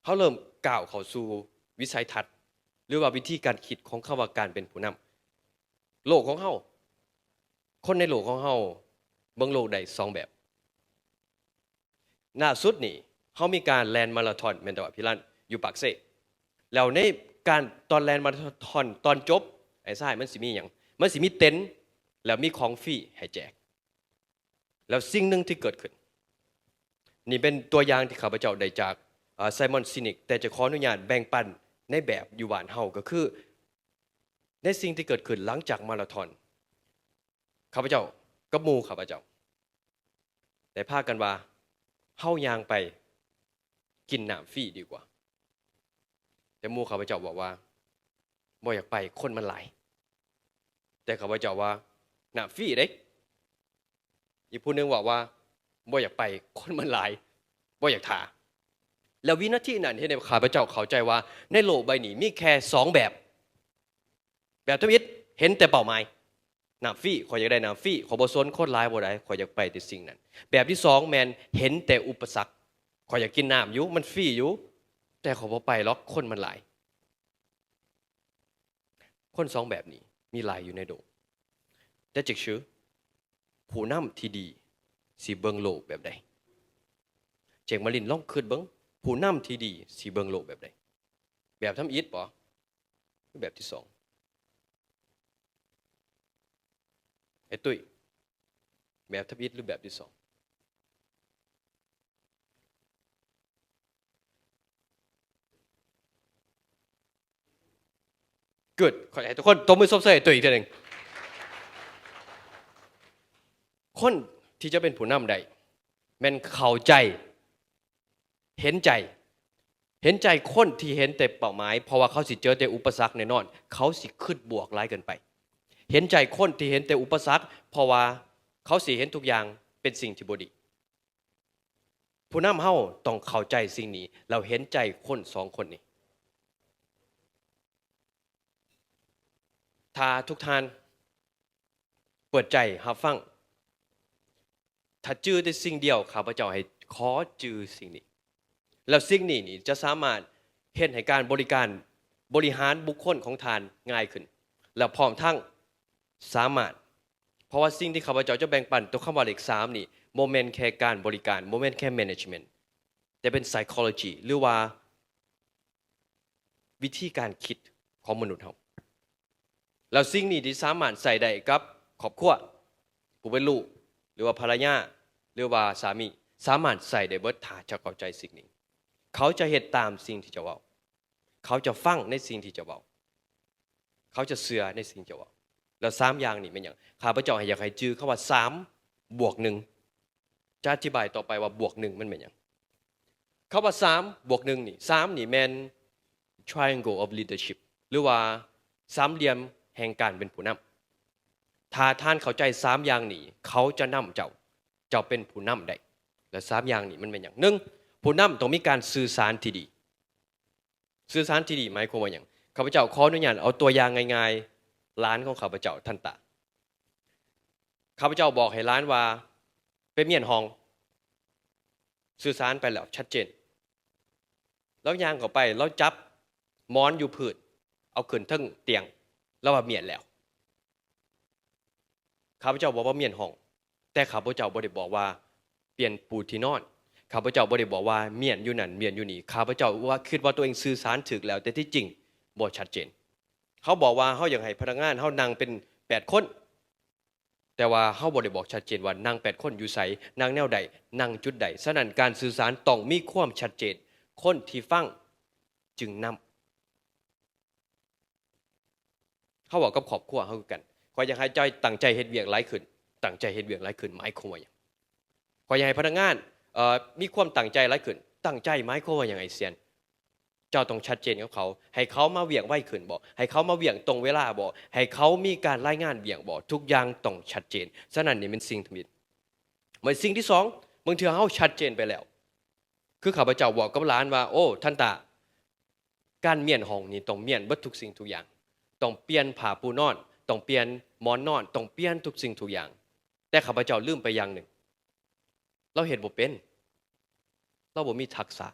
เฮาเริ่มก้าวเข้าสู่วิสัยทัศน์หรือว่าวิธีการคิดของคำว่าการเป็นผู้นำโลกของเฮาคนในโลกของเฮาเบิ่งโลกได้2แบบล่าสุดนี่เขามีการแลนมาราธอนแม่นบ่พี่ลั่นอยู่ปากเซ่แล้วในการตอนแลนมาราธอนตอนจบไอ้ทรายมันสิมีหยังมันสิมีเต็นท์แล้วมีของฟรีให้แจกแล้วสิ่งหนึ่งที่เกิดขึ้นนี่เป็นตัวอย่างที่ข้าพเจ้าได้จากไซมอนซินิกแต่จะขออนุญาตแบ่งปันในแบบอยู่บ้านเฮาก็คือในสิ่งที่เกิดขึ้นหลังจากมาราธอนข้าพเจ้ากับหมู่ข้าพเจ้าได้พากันว่าเฮายางไปกินน้ำฟรีดีกว่าแต่หมู่ข้าพเจ้าบอกว่าบ่อยากไปคนมันหลายแต่ข้าพเจ้าว่าน้ำฟรีเด้อีกผู้นึงบอกว่าบ่อยากไปคนมันหลายบ่อยากท่าแล้ววินาทีนั้นเฮ็ดให้ข้าพเจ้าเข้าใจว่าในโลกใบนี้มีแค่2แบบทวิตเห็นแต่เป้าหมายน้ำฟรีขอยอยากได้น้ำฟรีขอบ่สนคนหลายบ่ได้ขอยอยากไปแต่สิ่งนั้นแบบที่2แม่นเห็นแต่อุปสรรคขอยอยากกินน้ำอยู่มันฟรีอยู่แต่ขอบ่ไปหรอกคนมันหลายคน2แบบนี้มีหลายอยู่ในโลกแต่จึกชื่อผู้นำที่ดีสิเบิ่งโลกแบบใดเจงมาลินลองคิดเบิ่งผู้นำที่ดีสิเบิ่งโลกแบบใดแบบทำอิฐบ่หรือแบบที่2ไอ้ตุ้ยแบบทำอิฐหรือแบบที่2เกิดขอให้ทุกคนตบมือซบเซยตุ้ยอีกทีนึงคนที่จะเป็นผู้นำได้แม่นเข้าใจเห็นใจคนที่เห็นแต่เป้าหมายเพราะว่าเขาสิเจอแต่อุปสรรคแน่นอนเขาสิคิดบวกหลายเกินไปเห็นใจคนที่เห็นแต่อุปสรรคเพราะว่าเขาสิเห็นทุกอย่างเป็นสิ่งที่บ่ดีผู้นำเฮาต้องเข้าใจสิ่งนี้เราเห็นใจคน2คนนี้ถ้าทุกท่านเปิดใจรับฟังถ้าจื้อได้สิ่งเดียวข้าพเจ้าให้ขอจื้อสิ่งนี้แล้วสิ่งนี้นี่จะสามารถเฮ็ดให้การบริหารบุคคลของทานง่ายขึ้นแล้วพร้อมทั้งสามารถเพราะว่าสิ่งที่ข้าพเจ้าจะแบ่งปันตัวคำว่าเลข3นี่โมเมนต์แค่การบริการโมเมนต์แค่ management แต่เป็น psychology หรือว่าวิธีการคิดของมนุษย์เฮาแล้วสิ่งนี้ที่สามารถใส่ได้กับครอบครัวผู้เป็นลูกหรือว่าภรรยาหรือว่าสามีสามารถใส่ได้เบิดถ้าจะเข้าใจสิ่งนี้เขาจะเฮ็ดตามสิ่งที่จะเว้าเขาจะฟังในสิ่งที่จะเว้าเขาจะเชื่อในสิ่งที่จะเว้าแล้ว3อย่างนี้แม่นหยังข้าพเจ้าอยากให้จื้อคำว่า3 บวก 1จะอธิบายต่อไปว่าบวก1มันเป็นหยังคำว่า3 บวก 1นี่3นี่แม่น triangle of leadership หรือว่าสามเหลี่ยมแห่งการเป็นผู้นำถ้าท่านเข้าใจ3อย่างนี้เขาจะนำเจ้าเป็นผู้นำได้และ3อย่างนี้มันเป็นหยัง1ผู้นำต้องมีการสื่อสารที่ดีสื่อสารที่ดีหมายความว่าหยังข้าพเจ้าขออนุญาตเอาตัวอย่างง่ายๆหลานของข้าพเจ้าท่านตาข้าพเจ้าบอกให้หลานว่าไปเมียนห้องสื่อสารไปแล้วชัดเจนแล้วย่างเข้าไปแล้วจับหมอนอยู่พื้นเอาขึ้นทั้งเตียงแล้วว่าเมียนแล้วข้าพเจ้าบอกว่าเมียนห้องแต่ข้าพเจ้าบ่ได้บอกว่าเปลี่ยนปูที่นอน ข้าพเจ้าบ่ได้บอกว่าเมียนอยู่นั่นเมียนอยู่นี่ข้าพเจ้าว่าคิดว่าตัวเองสื่อสารถึกแล้วแต่ที่จริงบ่ชัดเจนเขาบอกว่าเขาอยากให้พนักงานเขานั่งเป็น8คนแต่ว่าเขาบ่ได้บอกชัดเจนว่านั่ง8คนอยู่ไสนั่งแนวใดนั่งจุดใดฉะนั้นการสื่อสารต้องมีความชัดเจนคนที่ฟังจึงนำเขาบอกกับครอบครัวเขาคือกันขออยากให้ใจตั้งใจเฮ็ดเวียกหลายขึ้นตั้งใจเฮ็ดเวียกหลายขึ้นหมายความว่าหยังขออยากให้พนักงานมีความตั้งใจหลายขึ้นตั้งใจหมายความว่าหยังไงเซียนเจ้าต้องชัดเจนกับเขาให้เขามาเวียงไวขึ้นบ่ให้เขามาเวียงตรงเวลาบ่ให้เขามีการรายงานเวียงบ่ทุกอย่างต้องชัดเจนฉะนั้นนี่เป็นสิ่งที่เหมือนสิ่งที่2บางเทื่อเฮาชัดเจนไปแล้วคือข้าพเจ้าบอกกับหลานว่าโอ้ท่านตาการเมียนห้องนี่ต้องเมียนเบิดทุกสิ่งทุกอย่างต้องเปลี่ยนผ้าปูนอนต้องเปลี่ยนหมอนนอนต้องเปลี่ยนทุกสิ่งทุกอย่างแต่ข้าพเจ้าลืมไปอย่างหนึ่งเราเฮ็ดบ่เป็นเราบ่มีทักษะ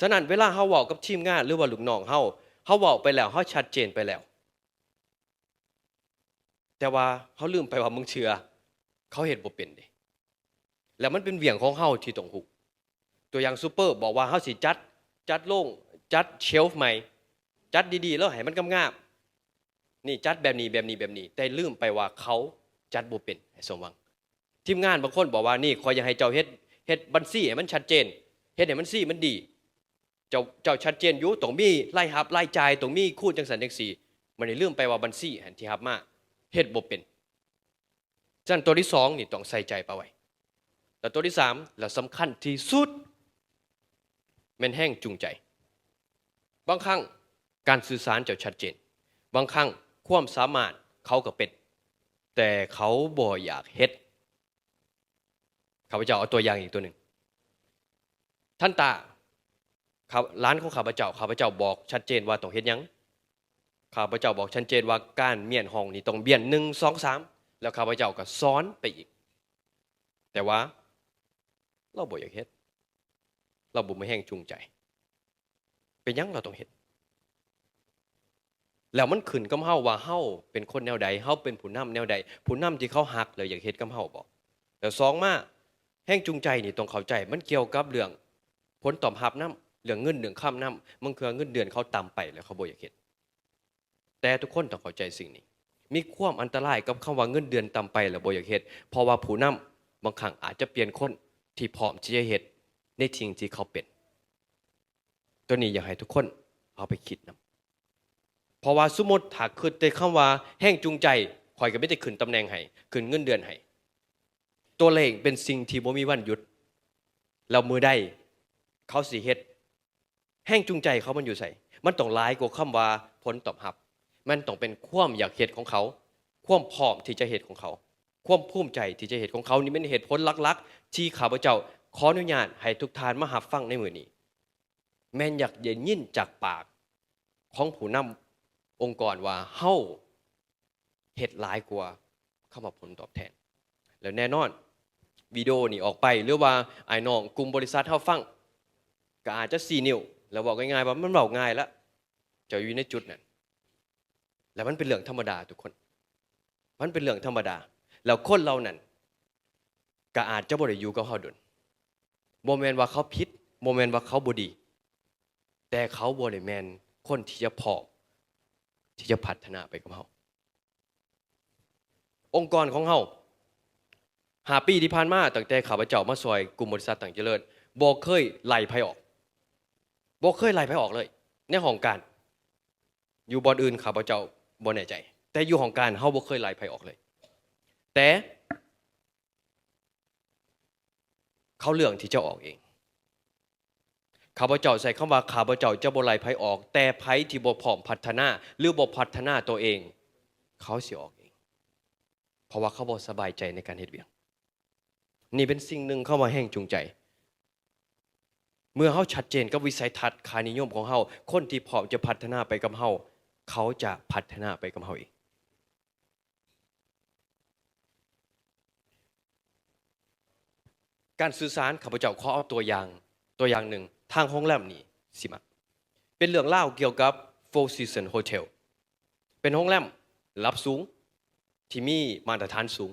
ฉะนั้นเวลาเฮาเว้ากับทีมงานหรือว่าลูกน้องเฮาเว้าไปแล้วเฮาชัดเจนไปแล้วแต่ว่าเฮาลืมไปว่ามึงเชื่อเขาเฮ็ดบ่เป็นเด้แล้วมันเป็นเวียงของเฮาที่ต้องฮู้ตัวอย่างซูเปอร์บอกว่าเฮาสิจัดโล่งจัดเชลฟ์ใหม่จัดดีๆแล้วให้มันงามๆนี่จัดแบบนี้แบบนี้แบบนี้แต่ลืมไปว่าเขาจัดบ่เป็นให้สมหวังทีมงานบางคนบอกว่านี่ขออยากให้เจ้าเฮ็ดบัญชีให้มันชัดเจนเฮ็ดให้มันมันดีเจ้าชัดเจนอยู่ต้องมีรายรับรายจ่ายต้องมีคูณจังสันจังซี่มันได้ลืมไปว่าบัญชีอันที่รับมาเฮ็ดบ่เป็นฉะนั้นตัวที่2นี่ต้องใส่ใจไปไว้แล้วตัวที่3และสำคัญที่สุดแม่นแห้งจูงใจบางครั้งการสื่อสารเจ้าชัดเจนบางครั้งความสามารถเขาก็เป็นแต่เขาบ่อยากเฮ็ดข้าพเจ้าเอาตัวอย่างอีกตัวหนึ่งท่านตาร้านของข้าพเจ้าบอกชัดเจนว่าต้องเฮ็ดหยังข้าพเจ้าบอกชัดเจนว่าการเมียนห้องนี่ต้องเบียน1 2 3แล้วข้าพเจ้าก็ซ้อนไปอีกแต่ว่าเราบ่อยากเฮ็ดเราบ่มีแห้งจูงใจเป็นหยังเราต้องเฮ็ดแล้วมันขึ้นกับเฮาว่าเฮาเป็นคนแนวใดเฮาเป็นผู้นำแนวใดผู้นำที่เขาฮักแล้วอยากเฮ็ดกับเฮาบ่แล้ว2มาแห้งจูงใจนี่ต้องเข้าใจมันเกี่ยวกับเรื่องผลตอบรับนำเรื่องเงินเรื่องค่านำบางเทื่อเงินเดือนเขาต่ำไปแล้วเขาบ่อยากเฮ็ดแต่ทุกคนต้องเข้าใจสิ่งนี้มีความอันตรายกับคำว่าเงินเดือนต่ำไปแล้วบ่อยากเฮ็ดเพราะว่าผู้นำบางครั้งอาจจะเปลี่ยนคนที่พร้อมที่จะเฮ็ดในสิ่งที่เขาเป็นตัวนี้อยากให้ทุกคนเอาไปคิดนะเพราะว่าสมมติถ้าคิดแต่คำว่าแห้งจูงใจข่อยก็ไม่ได้ขึ้นตำแหน่งให้ขึ้นเงินเดือนให้ตัวเลขเป็นสิ่งที่บ่มีวันหยุดเรามือได้เขาสิเฮ็ดแห้งจูงใจเขามันอยู่ใส่มันต้องหลายกว่าคำว่าผลตอบรับมันต้องเป็นความอยากเฮ็ดของเขาความพร้อมที่จะเฮ็ดของเขาความภูมิใจที่จะเฮ็ดของเขานี่เป็นเหตุผลหลักๆที่ข้าพเจ้าขออนุญาตให้ทุกท่านมารับฟังในมื้อนี้แม่นอยากได้ยินจากปากของผู้นำองค์กรว่าเฮาเฮ็ดหลายกว่าคำว่าผลตอบแทนแล้วแน่นอนวิดีโอนี่ออกไปหรือว่าไอ้น้องกลุ่มบริษัทเฮาฟังก็อาจจะ4นิ้วแล้วบอกง่ายๆว่ามันเว้าง่ายแล้วเจ้าอยู่ในจุดนั้นแล้วมันเป็นเรื่องธรรมดาทุกคนมันเป็นเรื่องธรรมดาแล้วคนเรานั้นก็อาจจะบ่ได้อยู่กับเฮาดนบ่แม่นว่าเขาผิดบ่แม่นว่าเขาบ่ดีแต่เขาบ่ได้แม่นคนที่จะพร้อมที่จะพัฒนาไปกับเฮาองค์กรของเฮา5 ปีที่ผ่านมาตั้งแต่ข้าพเจ้ามาซอยกลุ่มบริษัทต่างเจริญบ่เคยไล่ไผออกบ่เคยไล่ไผออกเลยในห้องการอยู่บ่อนอื่นข้าพเจ้าบ่แน่ใจแต่อยู่ห้องการเฮาบ่เคยไล่ไผออกเลยแต่เขาเลือกที่จะออกเองข้าพเจ้าใช้คำว่าข้าพเจ้าจะบ่ไล่ไผออกแต่ไผที่บ่พร้อมพัฒนาหรือบ่พัฒนาตัวเองเขาสิออกเองเพราะว่าเขาบ่สบายใจในการเฮ็ดเวียกนี่เป็นสิ่งหนึ่งเข้ามาแห้งจูงใจเมื่อเฮาชัดเจนกับวิสัยทัศน์ค่านิยมของเฮาคนที่พร้อมจะพัฒนาไปกับเฮาเขาจะพัฒนาไปกับเฮาเองการสื่อสารข้าพเจ้าขอเอาตัวอย่างหนึ่งทางโรงแรมนี่สิมาเป็นเรื่องเล่าเกี่ยวกับ Four Seasons Hotel เป็นโรงแรมระดับสูงที่มีมาตรฐานสูง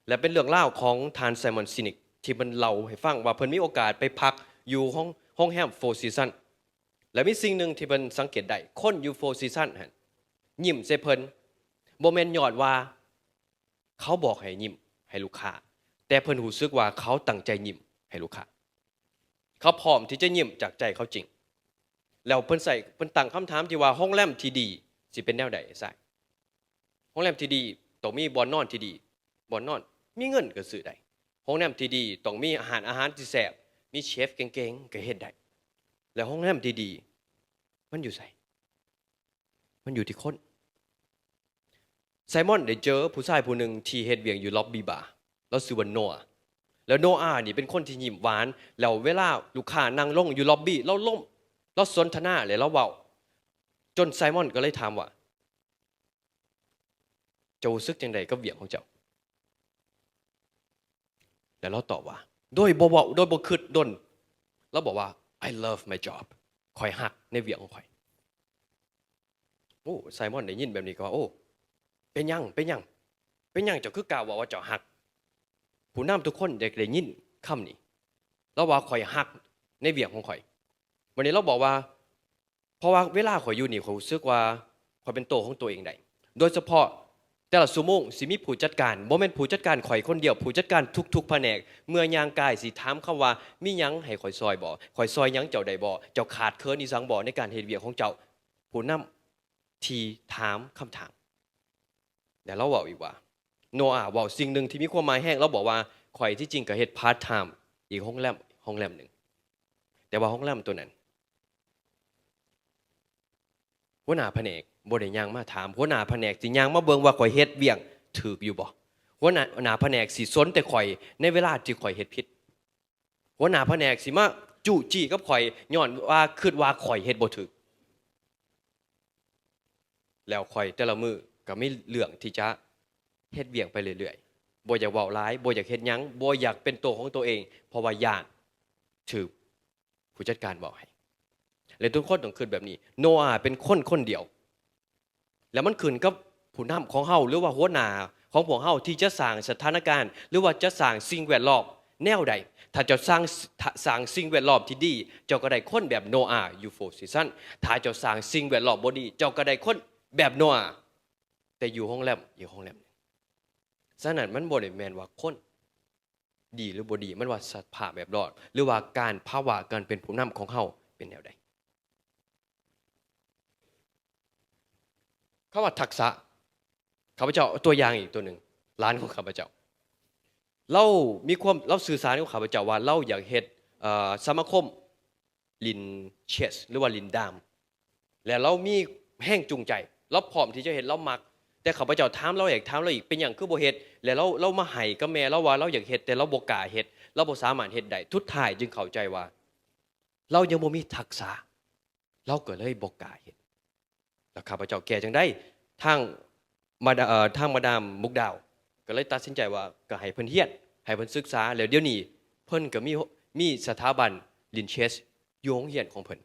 และเป็นเรื่องเล่าของทานไซมอนซินิก ที่มันเล่าให้ฟังว่าเพิ่นมีโอกาสไปพักอยู่ห้องแฮม4 ซีซั่นและมีสิ่งหนึ่งที่เพิ่นสังเกตได้คนอยู่4 ซีซั่นหั่นยิ้มใส่เพิ่นบ่แม่นย้อนว่าเขาบอกให้ยิ้มให้ลูกค้าแต่เพิ่นรู้สึกว่าเขาตั้งใจยิ้มให้ลูกค้าเขาพร้อมที่จะยิ้มจากใจเขาจริงแล้วเพิ่นตั้งคำถามที่ว่าโรงแรมที่ดีสิเป็นแนวใดใช่โรงแรมที่ดีต้องมีบ่อนนอนที่ดีบ่อนนอนมีเงินก็ซื้อได้โรงแรมที่ดีต้องมีอาหารที่แซ่บมีเชฟเก่งๆก็เฮ็ดได้แล้วโรงแรมที่ดีมันอยู่ไสมันอยู่ที่คนไซมอนได้เจอผู้ชายผู้หนึ่งที่เฮ็ดเวียงอยู่ล็อบบี้บาร์แล้วชื่อว่าโนอาแล้วโนอานี่เป็นคนที่ยิ้มหวานแล้วเวลาลูกค้านั่งลงอยู่ล็อบบี้เราล้มเราสนทนาเลยเราเว้าจนไซมอนก็เลยถามว่าเจ้ารู้สึกจังไดกับเวียงของเจ้าแล้วเราตอบว่าโดยบ่เว้าโดยบ่คิดดนเราบอกว่า I love my job ข่อยฮักในเวียงของข่อยโอ้ไซมอนได้ยินแบบนี้ก็ว่าโอ้เป็นหยังเจ้าคือกล่าวว่าเจ้าฮักผู้นำทุกคนได้ยินคำนี้เราว่าข่อยฮักในเวียงของข่อยวันนี้เราบอกว่าเพราะว่าเวลาข่อยอยู่นี่ข่อยรู้สึกว่าข่อยเป็นตัวของตัวเองได้โดยเฉพาะแต่ละชั่วโมงสิมีผู้จัดการบ่แม่นผู้จัดการข่อยคนเดียวผู้จัดการทุกๆแผนกเมื่อยางกายสิถามคำว่ามีหยังให้ข่อยซอยบ่ข่อยซอยหยังเจ้าได้บ่เจ้าขาดเคินอีสังบ่ในการเฮ็ดเวียกของเจ้าผู้นำที่ถามคำถามแต่เราเว้าอีกว่าโนอาเว้าสิ่งหนึ่งที่มีความหมายแห้งเราบอกว่าข่อยที่จริงก็เฮ็ดพาร์ทไทม์อีกโรงแรมหนึ่งแต่ว่าโรงแรมตัวนั้นหัวหน้าแผนกบ่ได้ย่างมาถามหัวหน้าแผนกสิย่างมาเบิ่งว่าข่อยเฮ็ดเวียงถูกอยู่บ่หัวหน้าแผนกสิสนแต่ข่อยในเวลาที่ข่อยเฮ็ดผิดหัวหน้าแผนกสิมาจู้จี้กับข่อยย้อนว่าคิดว่าข่อยเฮ็ดบ่ถูกแล้วข่อยแต่ละมื้อก็มีเรื่องที่จะเฮ็ดเวียงไปเรื่อยๆบ่อยากเว้าหลายบ่อยากเฮ็ดหยังบ่อยากเป็นตัวของตัวเองเพราะว่าย่านถูกผู้จัดการบอกให้และทุกคนต้องคิดแบบนี้โนอาเป็นคนเดียวแล้วมันขึ้นกับผู้นำของเฮาหรือว่าหัวหน้าของพวกเฮาที่จะสร้างสถานการณ์หรือว่าจะสร้างสิ่งแวดล้อมแนวใดถ้าเจ้าสร้างสิ่งแวดล้อมที่ดีเจ้าก็ได้คนแบบโนอาอยู่4 ซีซั่นถ้าเจ้าสร้างสิ่งแวดล้อมบ่ดีเจ้าก็ได้คนแบบโนอาแต่อยู่โรงแรมอยู่โรงแรมฉะนั้นมันบ่ได้แม่นว่าคนดีหรือบ่ดีมันว่าสภาพแบบรอดหรือว่าการภาวะการเป็นผู้นำของเฮาเป็นแนวใดคำว่าทักษะข้าพเจ้าตัวอย่างอีกตัวหนึ่งร้านของข้าพเจ้าเราสื่อสารกับข้าพเจ้าว่าเราอยากเฮ็ดสมาคมลินเชสหรือว่าลินดามและเรามีแห้งจูงใจเราพร้อมที่จะเฮ็ดเรามักแต่ข้าพเจ้าถามเราอีกเป็นหยังคือบ่เฮ็ดแล้วเรามาให้กับแม่เราว่าเราอยากเฮ็ดแต่เราบ่กล้าเฮ็ดเราบ่สามารถเฮ็ดได้ทุกท้ายจึงเข้าใจว่าเรายังบ่มีทักษะเราก็เลยบ่กล้าเฮ็ดแล้วข้าพเจ้าแก้จังได๋ทางมาดามมุกดาวก็เลยตัดสินใจว่าก็ให้เพิ่นเรียนให้เพิ่นศึกษาแล้วเดี๋ยวนี้เพิ่นก็มีสถาบันลินเชสอยู่โรงเรียนของเพิ่น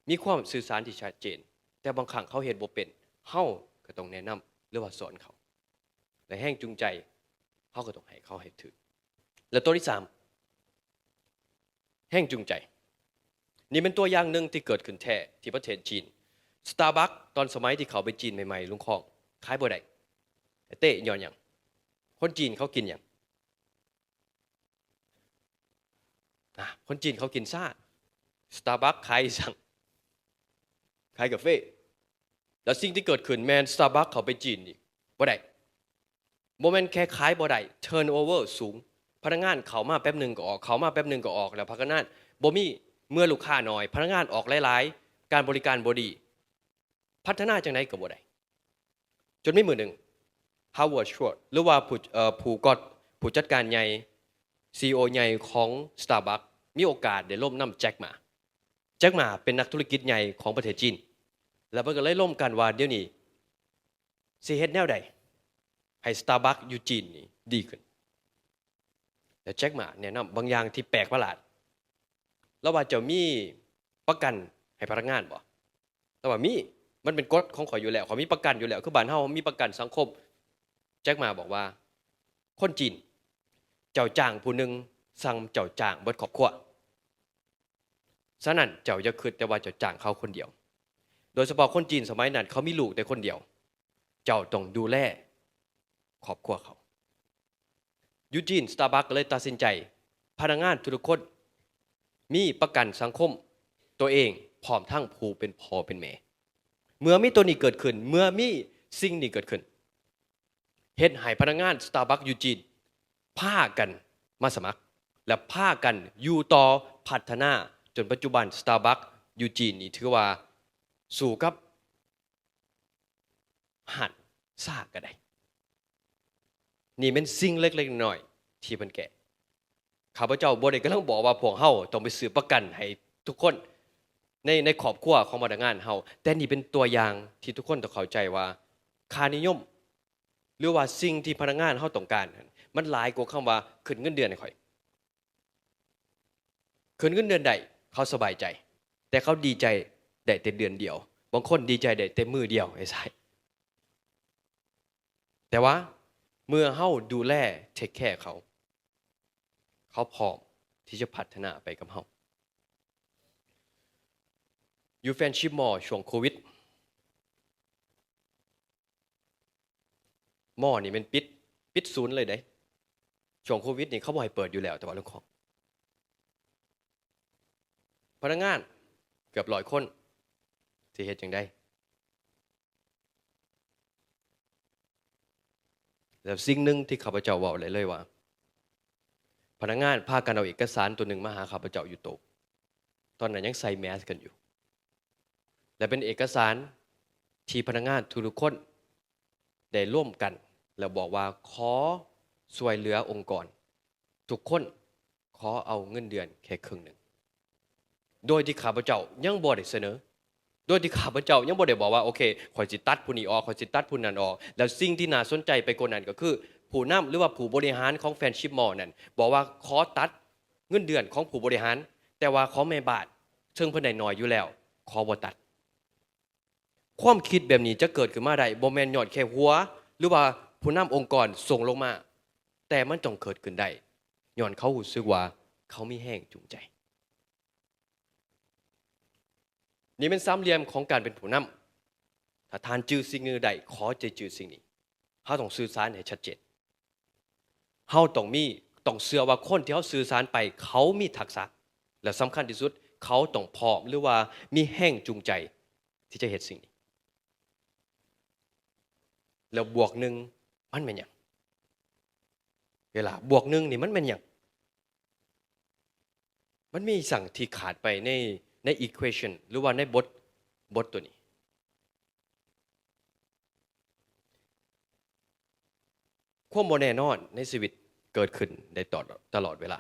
มีความสื่อสารที่ชัดเจนแต่บางครั้งเขาเฮ็ดบ่เป็นเฮาก็ต้องแนะนำหรือว่าสอนเขาและแห้งจูงใจเฮาก็ต้องให้เขาให้ถึงและตัวที่3แห้งจูงใจนี่เป็นตัวอย่างหนึ่งที่เกิดขึ้นแท้ที่ประเทศจีน Starbucks ตอนสมัยที่เขาไปจีนใหม่ๆลุงคองขายบ่ได้เต้ย้อนหยังคนจีนเขากินหยังคนจีนเขากินซ่า Starbucks ขายสั่งขายกาแฟแล้วสิ่งที่เกิดขึ้นแมน Starbucks เขาไปจีนอีกบ่ได้บ่แม่นแค่ขายบ่ได้ turnover สูงพนักงานเข้ามาแป๊บนึงก็ออกแล้วพนักงานบ่มีเมื่อลูกค้าน้อยพนักงานออกหลายๆการบริการบ่ดีพัฒนาจังได๋ก็บ่ได้จนมีมื้อนึง Howard Schultz หรือว่าผู้จัดการใหญ่ CEO ใหญ่ของ Starbucks มีโอกาสได้ร่วมนำแจ็คหมาเป็นนักธุรกิจใหญ่ของประเทศจีนแล้วเพิ่นก็เลยร่วมกันว่าเดี๋ยวนี้สิเฮ็ดแนวใดให้ Starbucks อยู่จีนนี่ดีขึ้นแล้วแจ็คหมาแนะนำบางอย่างที่แปลกประหลาดแล้วว่าจะมีประกันให้พนักงานบ่แล้วว่ามันเป็นกฎของข่อยอยู่แล้วข่อยมีประกันอยู่แล้วคือบ้านเฮามีประกันสังคมแจ็คหมาบอกว่าคนจีน เจ้าจ้างผู้หนึ่งสั่งเจ้าจ้างเบิดครอบครัวฉะนั้นเจ้าอย่าคิดแต่ว่าเจ้าจ้างเขาคนเดียวโดยเฉพาะคนจีนสมัยนั้นเขามีลูกแต่คนเดียวเจ้าต้องดูแลครอบครัวเขายูจีนสตาร์บัคก็เลยตัดสินใจพนักงานทุกคนมีประกันสังคมตัวเองพร้อมทั้งผู้เป็นพ่อเป็นแม่เมื่อมีตัวนี้เกิดขึ้นเมื่อมีสิ่งนี้เกิดขึ้นเฮ็ดให้พนักงานสตาร์บัคยูจีนพากันมาสมัครและพากันอยู่ต่อพัฒนาจนปัจจุบันสตาร์บัคยูจีนนี่ถือว่าสู่กับหันซากก็ได้นี่เป็นสิ่งเล็กๆน้อยๆที่มันแก่ข้าพเจ้าบ่ได้กำลังบอกว่าพวกเฮาต้องไปซื้อประกันให้ทุกคนในครอบครัวของพนักงานเฮาแต่นี่เป็นตัวอย่างที่ทุกคนต้องเข้าใจว่าค่านิยมหรือว่าสิ่งที่พนักงานเฮาต้องการมันหลายกว่าคำว่าขึ้นเงินเดือนให้ข่อยขึ้นเงินเดือนได้เขาสบายใจแต่เขาดีใจได้แต่เดือนเดียวบางคนดีใจได้แต่มือเดียวไอ้ไสแต่ว่าเมื่อเฮาดูแลเทคแคร์เขาพร้อมที่จะพัฒนาไปกับเฮาอยู่แฟนชิพมอช่วงโควิดมอนี่เป็นปิดศูนย์เลยเด้ช่วงโควิดนี่เขาบ่ให้เปิดอยู่แล้วแต่ว่าเรื่องของพนักงานเกือบ100 คนสิเฮ็ดจังได๋แล้วสิ่งหนึ่งที่ข้าพเจ้าเว้าเลยว่าพนักงานพากันเอาเอกสารตัวหนึ่งมาหาข้าพเจ้าอยู่โต๊ะตอนนั้นยังใส่แมสกันอยู่และเป็นเอกสารที่พนักงานทุกคนได้ร่วมกันแล้วบอกว่าขอช่วยเหลือองค์กรทุกคนขอเอาเงินเดือนแค่ครึ่งหนึ่งโดยที่ข้าพเจ้ายังบ่ได้เสนอโดยที่ข้าพเจ้ายังบ่ได้บอกว่าโอเคข่อยสิตัดผู้นี้ออกข่อยสิตัดผู้นั้นออกแล้วสิ่งที่น่าสนใจไปกว่านั้นก็คือผู้นำหรือว่าผู้บริหารของแฟนชิพมอลนั้นบอกว่าขอตัดเงินเดือนของผู้บริหารแต่ว่าขอแม่บาทเชิงเพิ่นได้น้อยอยู่แล้วขอบ่ตัดความคิดแบบนี้จะเกิดขึ้นมาได้บ่แม่นย้อนแค่หัวหรือว่าผู้นำองค์กรส่งลงมาแต่มันต้องเกิดขึ้นได้ย้อนเขารู้สึกว่าเขามีแรงจูงใจนี่เป็นสามเหลี่ยมของการเป็นผู้นำถ้าทานจื้อสิ่งนี้ได้ขอใจจื้อสิ่งนี้เฮาต้องสื่อสารให้ชัดเจนเฮาต้องเชื่อว่าคนที่เฮาสื่อสารไปเขามีทักษะและสำคัญที่สุดเขาต้องพร้อมหรือว่ามีแรงจูงใจที่จะเฮ็ดสิ่งนี้แล้วบวกหนึ่งมันเป็นหยังเวลาบวกหนึ่งนี่มันเป็นหยังมันมีสั่งที่ขาดไปใน equation หรือว่าในบทตัวนี้ความบ่แน่นอนในชีวิตเกิดขึ้นได้ตลอดเวลา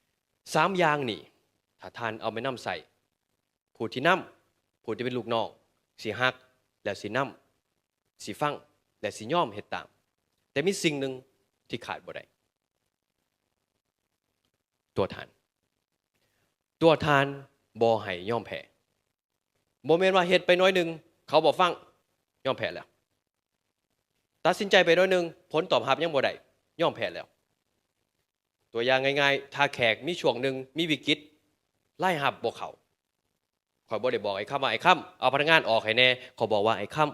3อย่างนี่ถ้าท่านเอาไปนำใส่ผู้ที่นำผู้ที่เป็นลูกน้องสิฮักและสินำสิฟังและสิยอมเฮ็ดตามแต่มีสิ่งหนึ่งที่ขาดบ่ได้ตัวทานบ่ให้ยอมแพ้บ่แม่นว่าเฮ็ดไปน้อยนึงเขาบ่ฟังยอมแพ้แล้วตัดสินใจไปน้อยนึงผลตอบรับยังบ่ได้ยอมแพ้แล้วตัวอย่างง่ายๆถ้าแขกมีช่วงนึงมีวิกฤตไล่หับบ่เข้าข่อยบ่ได้บอกไอ้ค่ำว่าไอ้ค่ำเอาพนักงานออกให้แน่เขาบอกว่าไอ้ค่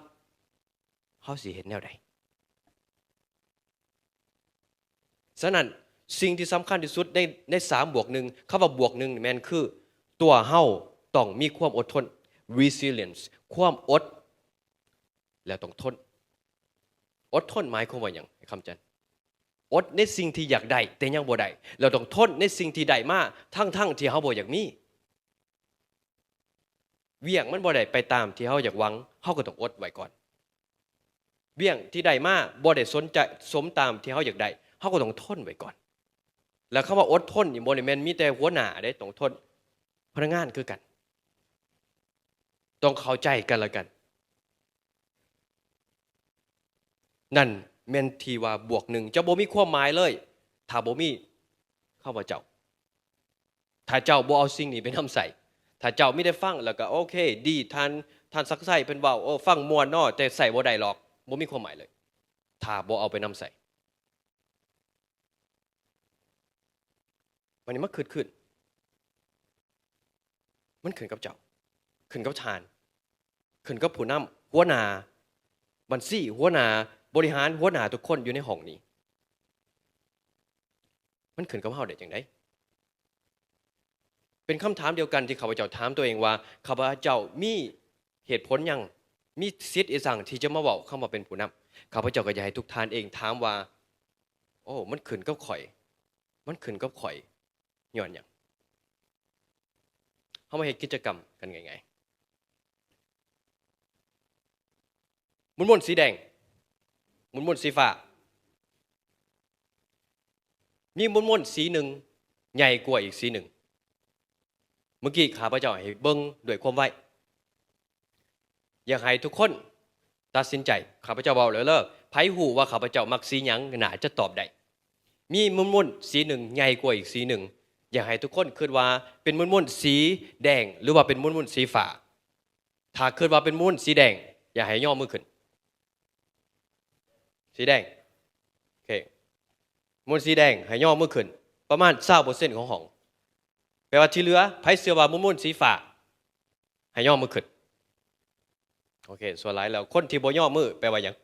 ำเฮาสิเฮ็ดแนวใดฉะนั้นสิ่งที่สำคัญที่สุดใน3+1คำว่าบวก1นี่แม่นคือตัวเฮาต้องมีความอดทน resilience ความอดแล้วต้องทนอดทนหมายความว่าหยังคำจันอดในสิ่งที่อยากได้แต่ยังบ่ได้เราต้องทนในสิ่งที่ได้มาทั้งที่เฮาบ่อยากมีเวียงมันบ่ได้ไปตามที่เฮาอยากหวังเฮาก็ต้องอดไว้ก่อนเวียงที่ได้มาบ่ได้สนใจสมตามที่เฮาอยากได้เฮาก็ต้องทนไว้ก่อนแล้วคำว่าอดทนนี่บ่ได้แม่นมีแต่หัวหน้าได้ต้องทนพนักงานคือกันต้องเข้าใจกันละกันนั่นแม่นที่ว่าบวก1จะบ่มีความหมายเลยถ้าบ่มีข้าพเจ้าถ้าเจ้าบ่เอาสิ่งนี้ไปนำใส่ถ้าเจ้าไม่ได้ฟังแล้วก็โอเคดีท่านซักไส้เพิ่นเว้าโอ้ฟังม่วนเนาะแต่ใส่บ่ได้หรอกบ่มีความหมายเลยถ้าบ่เอาไปนำใส่ วันนี้มันขึ้นมันขึ้นกับเจ้าขึ้นกับทานขึ้นกับผู้นำหัวหน้าบัญชีหัวหน้าบริหารหัวหน้าทุกคนอยู่ในห้องนี้มันขึ้นกับเฮาได้จังได๋เป็นคำถามเดียวกันที่ข้าพเจ้าถามตัวเองว่าข้าพเจ้ามีเหตุผลยังมีสิทธิ์อีสังที่จะมาเว้าคำว่าเป็นผู้นำข้าพเจ้าก็อยากให้ทุกท่านเองถามว่าโอ้มันขึ้นกับข่อยมันขึ้นกับข่อยย้อนหยังเฮามาเฮ็ดกิจกรรมกันง่ายๆมุนๆสีแดงมุนๆสีฟ้ามีมุนๆสีหนึ่งใหญ่กว่าอีกสีหนึ่งเมื่อกี้ข้าพเจ้าให้เบิ่งด้วยความไวอยากให้ทุกคนตัดสินใจข้าพเจ้าเว้าเลยไผฮู้ว่าข้าพเจ้ามักสีหยังน่าจะตอบได้มีมุนๆสีหนึ่งใหญ่กว่าอีกสีหนึ่งอยากให้ทุกคนคิดว่าเป็นมุนๆสีแดงหรือว่าเป็นมุนๆสีฟ้าถ้าคิดว่าเป็นมุนสีแดงอยากให้ย่อมือขึ้นสีแดงโอเคมุนสีแดงให้ย่อมือขึ้นประมาณ 20% ของห้องแปลว่าที่เหลือไผเชื่อว่ามุนๆสีฟ้าให้ย่อมือขึ้นโอเคส่วนหลายแล้วคนที่บ่ย่อมือแปลว่าหยัง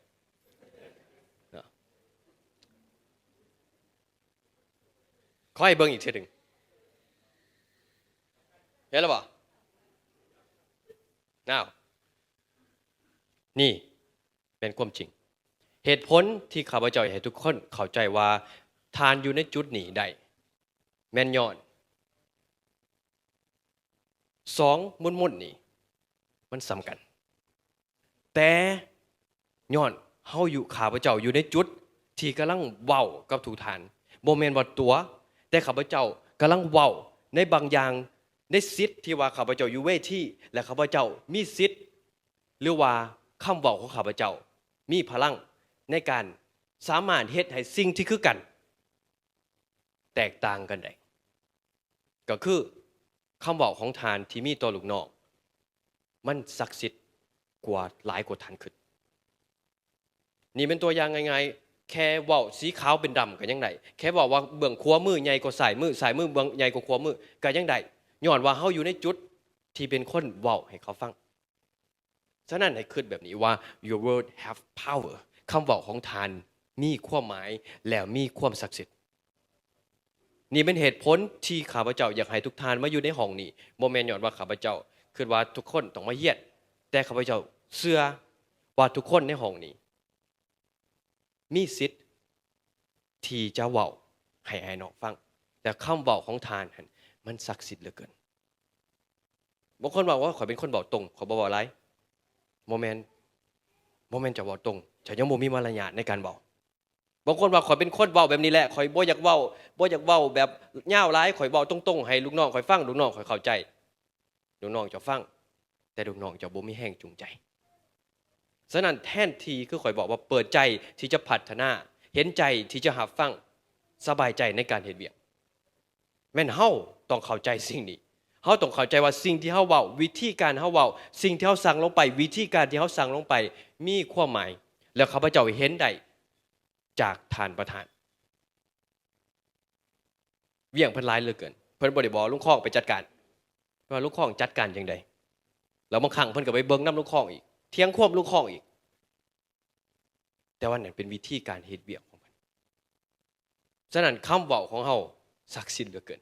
ขอให้เบิ่งอีกทีหนึ่งเห็นแล้วบ่น้าวนี่เป็นความจริงเหตุผลที่ข้าพเจ้าอยากให้ทุกคนเข้าใจว่าทานอยู่ในจุดนี้ได้แม่นย้อนสองมุนๆนี่มันสำคัญแต่ย้อนเฮาอยู่ข้าพเจ้าอยู่ในจุดที่กำลังเว้ากับทุกท่านบ่แม่นว่าตัวแต่ข้าพเจ้ากำลังเว้าในบางอย่างในสิทธิ์ที่ว่าข้าพเจ้าอยู่เวทีและข้าพเจ้ามีสิทธิ์หรือว่าคำเว้าของข้าพเจ้ามีพลังในการสามารถเฮ็ดให้สิ่งที่คือกันแตกต่างกันได้ก็คือคำเว้าของทานที่มีต่อลูกน้องมันศักดิ์สิทธิ์กว่าหลายกว่าทานขึ้นนี่เป็นตัวอย่างง่ายๆแค่เว้าสีขาวเป็นดำก็ยังได้แค่บอกว่าเบื้องขวามือใหญ่กว่าซ้ายมือเบื้องใหญ่กว่าขวามือก็ยังได้ย้อนว่าเฮาอยู่ในจุดที่เป็นคนเว้าให้เขาฟังฉะนั้นให้คิดแบบนี้ว่า your word have power คำเว้าของทานมีความหมายแล้วมีความศักดิ์สิทธิ์นี่เป็นเหตุผลที่ข้าพเจ้าอยากให้ทุกท่านมาอยู่ในห้องนี้บ่แม่นย้อนว่าข้าพเจ้าคิดว่าทุกคนต้องมาเฮียดแต่ข้าพเจ้าเชื่อว่าทุกคนในห้องนี้มีสิทธิ์ที่จะเว้าให้ไอ้น้องฟังแต่คำเว้าของทานมันศักดิ์สิทธิ์เหลือเกินบางคนบอกว่าข่อยเป็นคนเว้าตรงข่อยบ่เว้าหลายบ่แม่นจะเว้าตรงจะยังบ่มีมารยาทในการเว้าบางคนว่าข่อยเป็นคนเว้าแบบนี้แหละข่อยบ่อยากเว้าแบบยาวหลายข่อยเว้าตรงๆให้ลูกน้องข่อยฟังลูกน้องข่อยเข้าใจลูกน้องจะฟังแต่ลูกน้องจะบ่มีแรงจูงใจฉะนั้นแทนที่คือข่อยบอกว่าเปิดใจที่จะพัฒนาเห็นใจที่จะรับฟังสบายใจในการเฮ็ดเวียกแม่นเฮาต้องเข้าใจสิ่งนี้เฮาต้องเข้าใจว่าสิ่งที่เฮาเว้าวิธีการเฮาเว้าสิ่งที่เฮาสั่งลงไปวิธีการที่เฮาสั่งลงไปมีความหมายแล้วข้าพเจ้าเห็นได้จากท่านประธานเวียงเพิ่นหลายเหลือเกินเพิ่นบ่ได้บอกลุงข้องไปจัดการว่าลุงข้องจัดการจังได๋แล้วบางครั้งเพิ่นก็ไปเบิ่งนำลุงข้องอีกเถียงควบลุงข้องอีกแต่ว่านั่นเป็นวิธีการเฮ็ดเวียกของมันฉะนั้นคำเว้าของเฮาศักดิ์สิทธิ์เหลือเกิน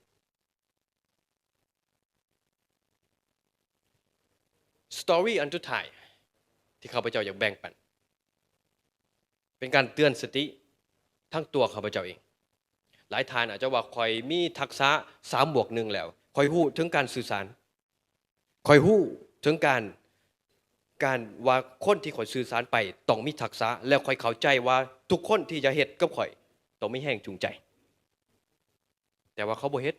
Story unto Thai ที่ข้าพเจ้าอยากแบ่งปันเป็นการเตือนสติทั้งตัวข้าพเจ้าเองหลายท่านอาจจะว่าข่อยมีทักษะ3+1แล้วข่อยฮู้ถึงการสื่อสารข่อยฮู้ถึงการว่าคนที่ข่อยสื่อสารไปต้องมีทักษะแล้วข่อยเข้าใจว่าทุกคนที่จะเฮ็ดกับข่อยต้องมีแรงจูงใจแต่ว่าเขาบ่เฮ็ด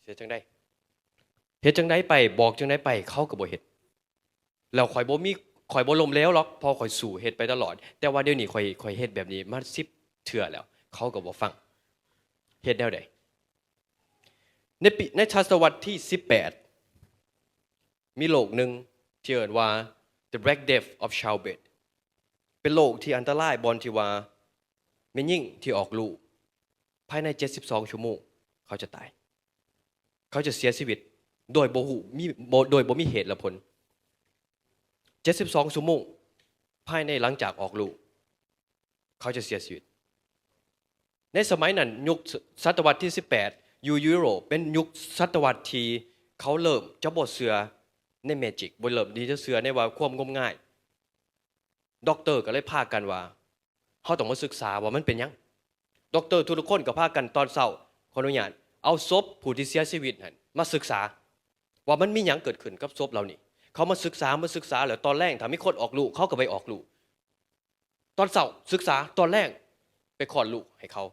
เสียจังได๋เฮ็ดจังได๋ไปบอกจังได๋ไปเขาก็บ่เฮ็ดแล้วข่อยบ่ล้มเหลวหรอกพอข่อยสู้เฮ็ดไปตลอดแต่ว่าเดี๋ยวนี้ข่อยเฮ็ดแบบนี้มา10 เทื่อแล้วเขาก็บ่ฟังเฮ็ดแนวใดในทศวรรษที่18มีโรคนึงที่เอิ้นว่า the black death of childbirth เป็นโรคที่อันตรายบอนที่ว่าแม่หญิงที่ออกลูก ภายใน72ชั่วโมงเขาจะตายเขาจะเสียชีวิตโดยบ่มีเหตุและผล72ชั่วโมงภายในหลังจากออกลูกเขาจะเสียชีวิตในสมัยนั้นยุคศตวรรษที่18อยู่ยุโรปเป็นยุคศตวรรษที่เขาเริ่มจะบ่เชื่อในเมจิกบ่เริ่มที่จะเชื่อในว่าความงมง่ายด็อกเตอร์ก็เลยพากันว่าเฮาต้องมาศึกษาว่ามันเป็นหยังด็อกเตอร์ทุกคนก็พากันตอนเช้าขออนุญาตเอาศพผู้ที่เสียชีวิตนั่นมาศึกษาว่ามันมีหยังเกิดขึ้นกับศพเหล่านี้เขามาศึกษาแล้วตอนแรกถ้ามีคนออกลูกเขาก็ไปออกลูกตอนเช้าศึกษาตอนแรกไปคลอดลูกให้เขา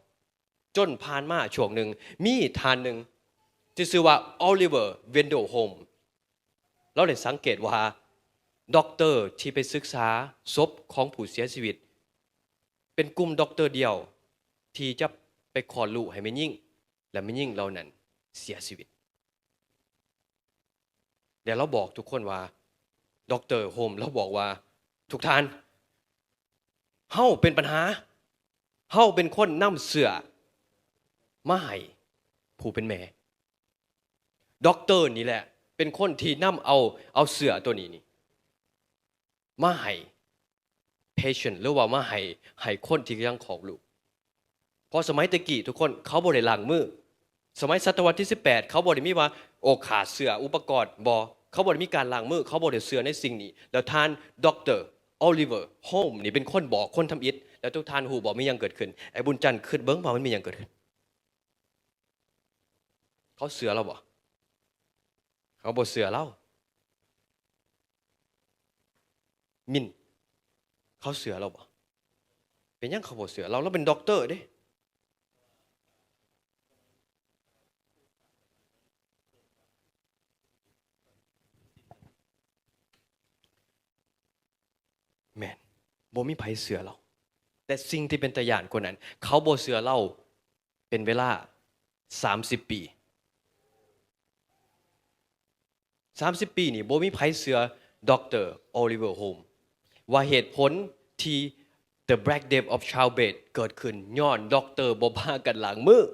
จนผ่านมาช่วงหนึ่งมีทานหนึ่งที่ชื่อว่าโอลิเวอร์เวนโดโฮมเราได้สังเกตว่าด็อกเตอร์ที่ไปศึกษาศพของผู้เสียชีวิตเป็นกลุ่มด็อกเตอร์เดียวที่จะไปคลอดลูกให้แม่ยิ่งและแม่ยิ่งเหล่านั้นเสียชีวิตเดี๋ยวเราบอกทุกคนว่าด็อกเตอร์โฮมเราบอกว่าทุกท่านเฮาเป็นปัญหาเฮาเป็นคนนำเสื้อมาให้ผู้เป็นแม่ด็อกเตอร์นี่แหละเป็นคนที่นำเอาเสื้อตัวนี้นี่มาให้ patient หรือว่ามาให้คนที่กำลังของลูกเพราะสมัยตะกี้ทุกคนเขาบ่ได้ล้างมือสมัยศตวรรษที่18เขาบ่ได้มีว่าโอขาเสื้ออุปกรณ์บ่เขาบ่ได้มีการล้างมือเขาบ่ได้เสื้อในสิ่งนี้แล้วท่านด็อกเตอร์โอลิเวอร์โฮมนี่เป็นคนบอกคนทำอิฐแล้วทุกท่านฮู้บ่มีหยังเกิดขึ้นไอ้บุญจันทร์คิดเบิ่งว่ามันมีหยังเกิดขึ้นเขาเสื้อเราบ่เขาบ่เสื้อเรามินเขาเสือเราบ่เป็นยังเขาบ่เสือเราเป็นด็อกเตอร์เด้แม่นบ่มีไผเสือเราแต่สิ่งที่เป็นตะย่านกว่านั้นเขาบ่เสือเราเป็นเวลา30 ปี30 ปีนี่บ่มีไผเสือด็อกเตอร์โอลิเวอร์โฮมว่าเหตุผลที่ The Black Death of Childbed เกิดขึ้นย้อนด็อกเตอร์บ่พากันล้างมือ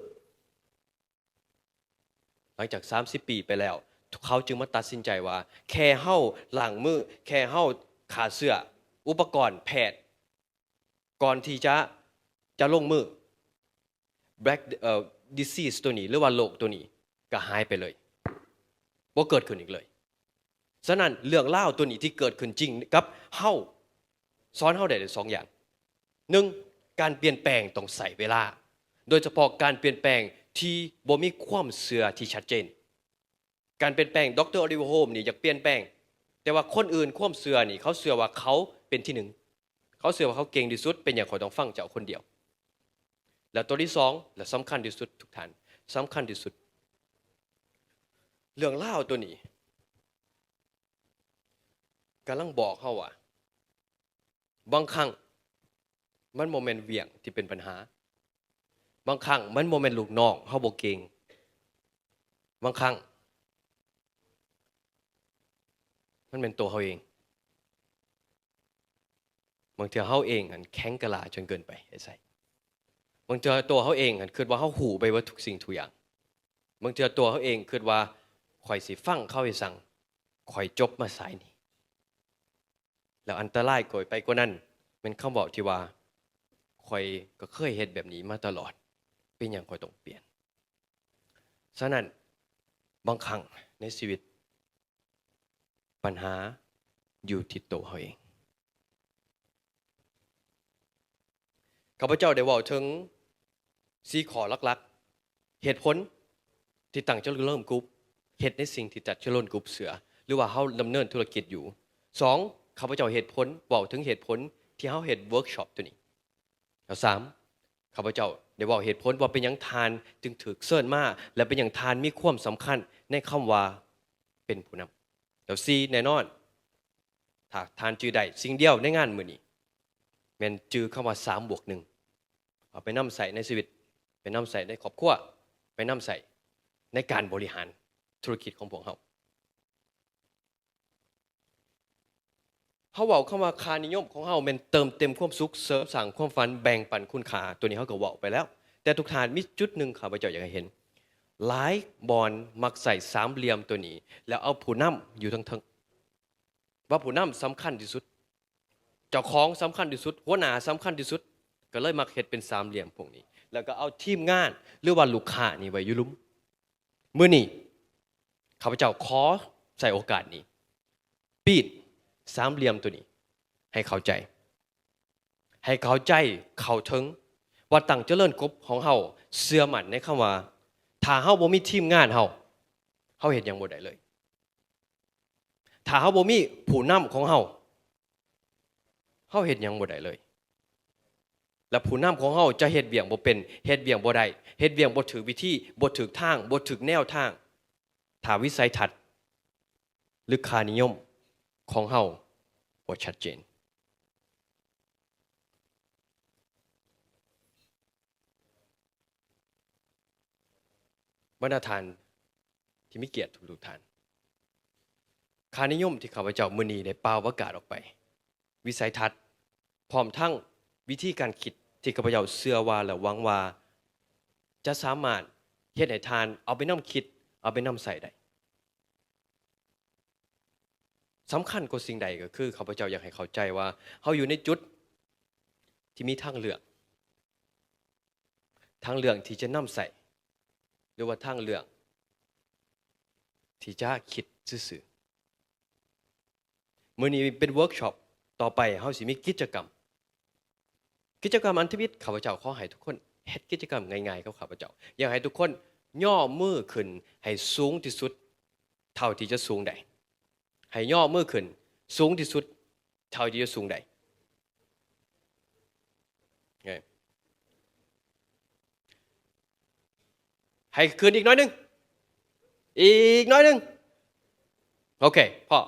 หลังจาก30 ปีไปแล้วเขาจึงมาตัดสินใจว่าแค่เฮาล้างมือแค่เฮาขาเสื้ออุปกรณ์แพทย์ก่อนที่จะลงมือ Black disease ตัวนี้หรือว่าโรคตัวนี้ก็หายไปเลยบ่เกิดขึ้นอีกเลยฉะนั้นเรื่องเล่าตัวนี้ที่เกิดขึ้นจริงกับเฮาสอนเฮาได้2อย่าง1การเปลี่ยนแปลงต้องใส่เวลาโดยเฉพาะการเปลี่ยนแปลงที่บ่มีความเชื่อที่ชัดเจนการเปลี่ยนแปลงดร.โอลิเวอร์โฮมนี่อยากเปลี่ยนแปลงแต่ว่าคนอื่นความเชื่อนี่เขาเชื่อว่าเขาเป็นที่หนึ่งเขาเชื่อว่าเขาเก่งที่สุดเป็นอย่างเขาต้องฟังเจ้าคนเดียวและตัวที่2และสำคัญที่สุดทุกท่านสำคัญที่สุดเรื่องเล่าตัวนี้กำลังบอกเขาว่าบางครั้งมันโมเมนต์เวียงที่เป็นปัญหาบางครั้งมันโมเมนต์ลูกน้องเฮาบ่เก่งบางครั้งมันเป็นตัวเฮาเองบางเทื่อเฮาเองหันแข็งกะลาจนเกินไปไอ้ไสบางเทื่อตัวเฮาเองหันคิดว่าเฮาหูไปว่าทุกสิ่งทุกอย่างบางเทื่อตัวเฮาเองคิดว่าข่อยสิฟังเขาให้สั่งข่อยจบมาสายนี้แล้วอันตรายกว่าไปกว่านั้นเป็นคำบอกที่ว่าข่อยก็เคยเฮ็ดแบบนี้มาตลอดเป็นอย่างข่อยต้องเปลี่ยนฉะนั้นบางครั้งในชีวิตปัญหาอยู่ที่ตัวเขาเองข้าพเจ้าได้เว้าถึง4ข้อหลักๆเหตุผลที่ตั้งจะเริ่มกรุ๊ปเฮ็ดในสิ่งที่จัดจะล้นกรุ๊ปเสือหรือว่าเฮาดำเนินธุรกิจอยู่2ข้าพเจ้าเหตุผลเว้าถึงเหตุผลที่เฮาเฮ็ดเวิร์กช็อปตัวนี้แล้ว3ข้าพเจ้าได้เว้าเหตุผลว่าเป็นหยังทานจึงถูกเชิญมาและเป็นหยังทานมีความสำคัญในคำว่าเป็นผู้นำแล้ว4แน่นอนถ้าทานจื่อได้สิ่งเดียวในงานมื้อนี้แม่นจื่อคำว่า3+1เอาไปนำใส่ในชีวิตไปนำใส่ในครอบครัวไปนำใส่ในการบริหารธุรกิจของพวกเราเว้าคำว่าค่านิยมของเฮาแม่นเติมเต็มความสุขเสริมสร้างความฝันแบ่งปันคุณค่าตัวนี้เฮาก็เว้าไปแล้ว แต่ทุกท่านมีจุดหนึ่งข้าพเจ้าอยากให้เห็นหลายบอลมักใส่สามเหลี่ยมตัวนี้ แล้วเอาผู้นำอยู่ทั้งว่าผู้นำสำคัญที่สุดเจ้าของสำคัญที่สุดหัวหน้าสำคัญที่สุดก็เลยมักเฮ็ดเป็นสามเหลี่ยมพวกนี้ แล้วก็เอาทีมงานหรือว่าลูกค้านี่ไว้อยู่ลุมมื้อนี้ข้าพเจ้าขอใส่โอกาสนี้ปีดสามเหลี่ยมตัวนี้ให้เข้าใจเข้าถึงว่าตั้งเจริญกบของเฮาเชื่อมั่นในคำว่าถ้าเฮาบ่มีทีมงานเฮาเฮ็ดหยังบ่ได้เลยถ้าเฮาบ่มีผู้นำของเฮาเฮ็ดหยังบ่ได้เลยและผู้นำของเฮาจะเฮ็ดเวียงบ่เป็นเฮ็ดเวียงบ่ได้เฮ็ดเวียงบ่ถูกวิธีบ่ถูกทางบ่ถูกแนวทางถ้าวิสัยทัศน์หรือค่านิยมของเฮาบ่ชัดเจนบรรดาท่านที่มีเกียรติทุกท่านค่านิยมที่ข้าพเจ้ามื้อนี้ได้เป่าประกาศออกไปวิสัยทัศน์พร้อมทั้งวิธีการคิดที่ข้าพเจ้าเชื่อว่าและหวังว่าจะสามารถเฮ็ดให้ทานเอาไปนำคิดเอาไปนำใส่ได้สำคัญกว่าสิ่งใดก็คือข้าพเจ้าอยากให้เข้าใจว่าเฮาอยู่ในจุดที่มีทางเลือกที่จะนำใส่หรือว่าทางเลือกที่จะคิดซื่อๆมื้อนี้เป็นเวิร์กช็อปต่อไปเฮาสิมีกิจกรรมอันทวิตข้าพเจ้าขอให้ทุกคนเฮ็ดกิจกรรมง่ายๆกับข้าพเจ้าอยากให้ทุกคนย่อมือขึ้นให้สูงที่สุดเท่าที่จะสูงได้ให้ย่อมือขึ้นสูงที่สุดเท่าที่จะสูงได้ให้ขึ้นอีกน้อยนึงโอเคพ่อ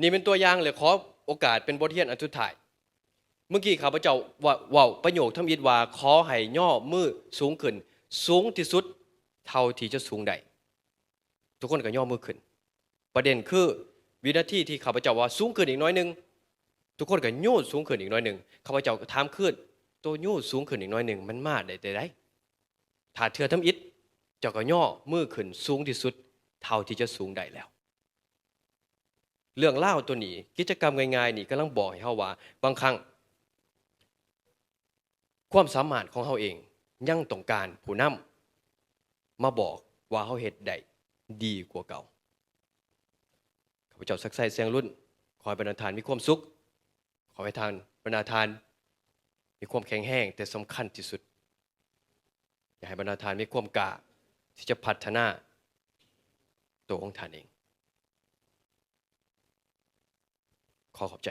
นี่เป็นตัวอย่างเลยขอโอกาสเป็นบทเรียนอันสุดท้ายเมื่อกี้ข้าพเจ้าว่าประโยคทำอิฐว่าขอให้ย่อมือสูงขึ้นสูงที่สุดเท่าที่จะสูงได้ทุกคนก็ย่อมือขึ้นประเด็นคือวินาทีที่ข้าพเจ้าว่าสูงขึ้นอีกน้อยนึงทุกคนก็โยนสูงขึ้นอีกน้อยนึงข้าพเจ้าก็ถามขึ้นตัวโยนสูงขึ้นอีกน้อยนึงมันมาได้ถ้าเธอทำอิฐเจ้าก็ย่อมือขึ้นสูงที่สุดเท่าที่จะสูงได้แล้วเรื่องเล่าตัวนี้กิจกรรมง่ายๆนี่กำลังบอกให้เฮาว่าบางครั้งความสามารถของเฮาเองยังต้องการผู้นำมาบอกว่าเฮาเฮ็ดได้ดีกว่าเก่าข้าพเจ้าสักไสเสียงรุ่นขอให้บรรดาทานมีความสุขขอให้ทานบรรดาทานมีความแข็งแรงแต่สำคัญที่สุดอยากให้บรรดาทานมีความกล้าที่จะพัฒนาตัวของท่านเองขอบใจ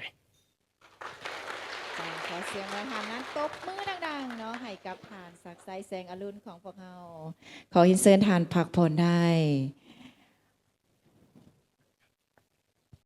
ขอเสียงประธานนั้นตบมือดังๆเนาะให้กับทานศักดิ์ไสแสงอรุณของพวกเราขออินเสิร์ตทานพักผ่อนได้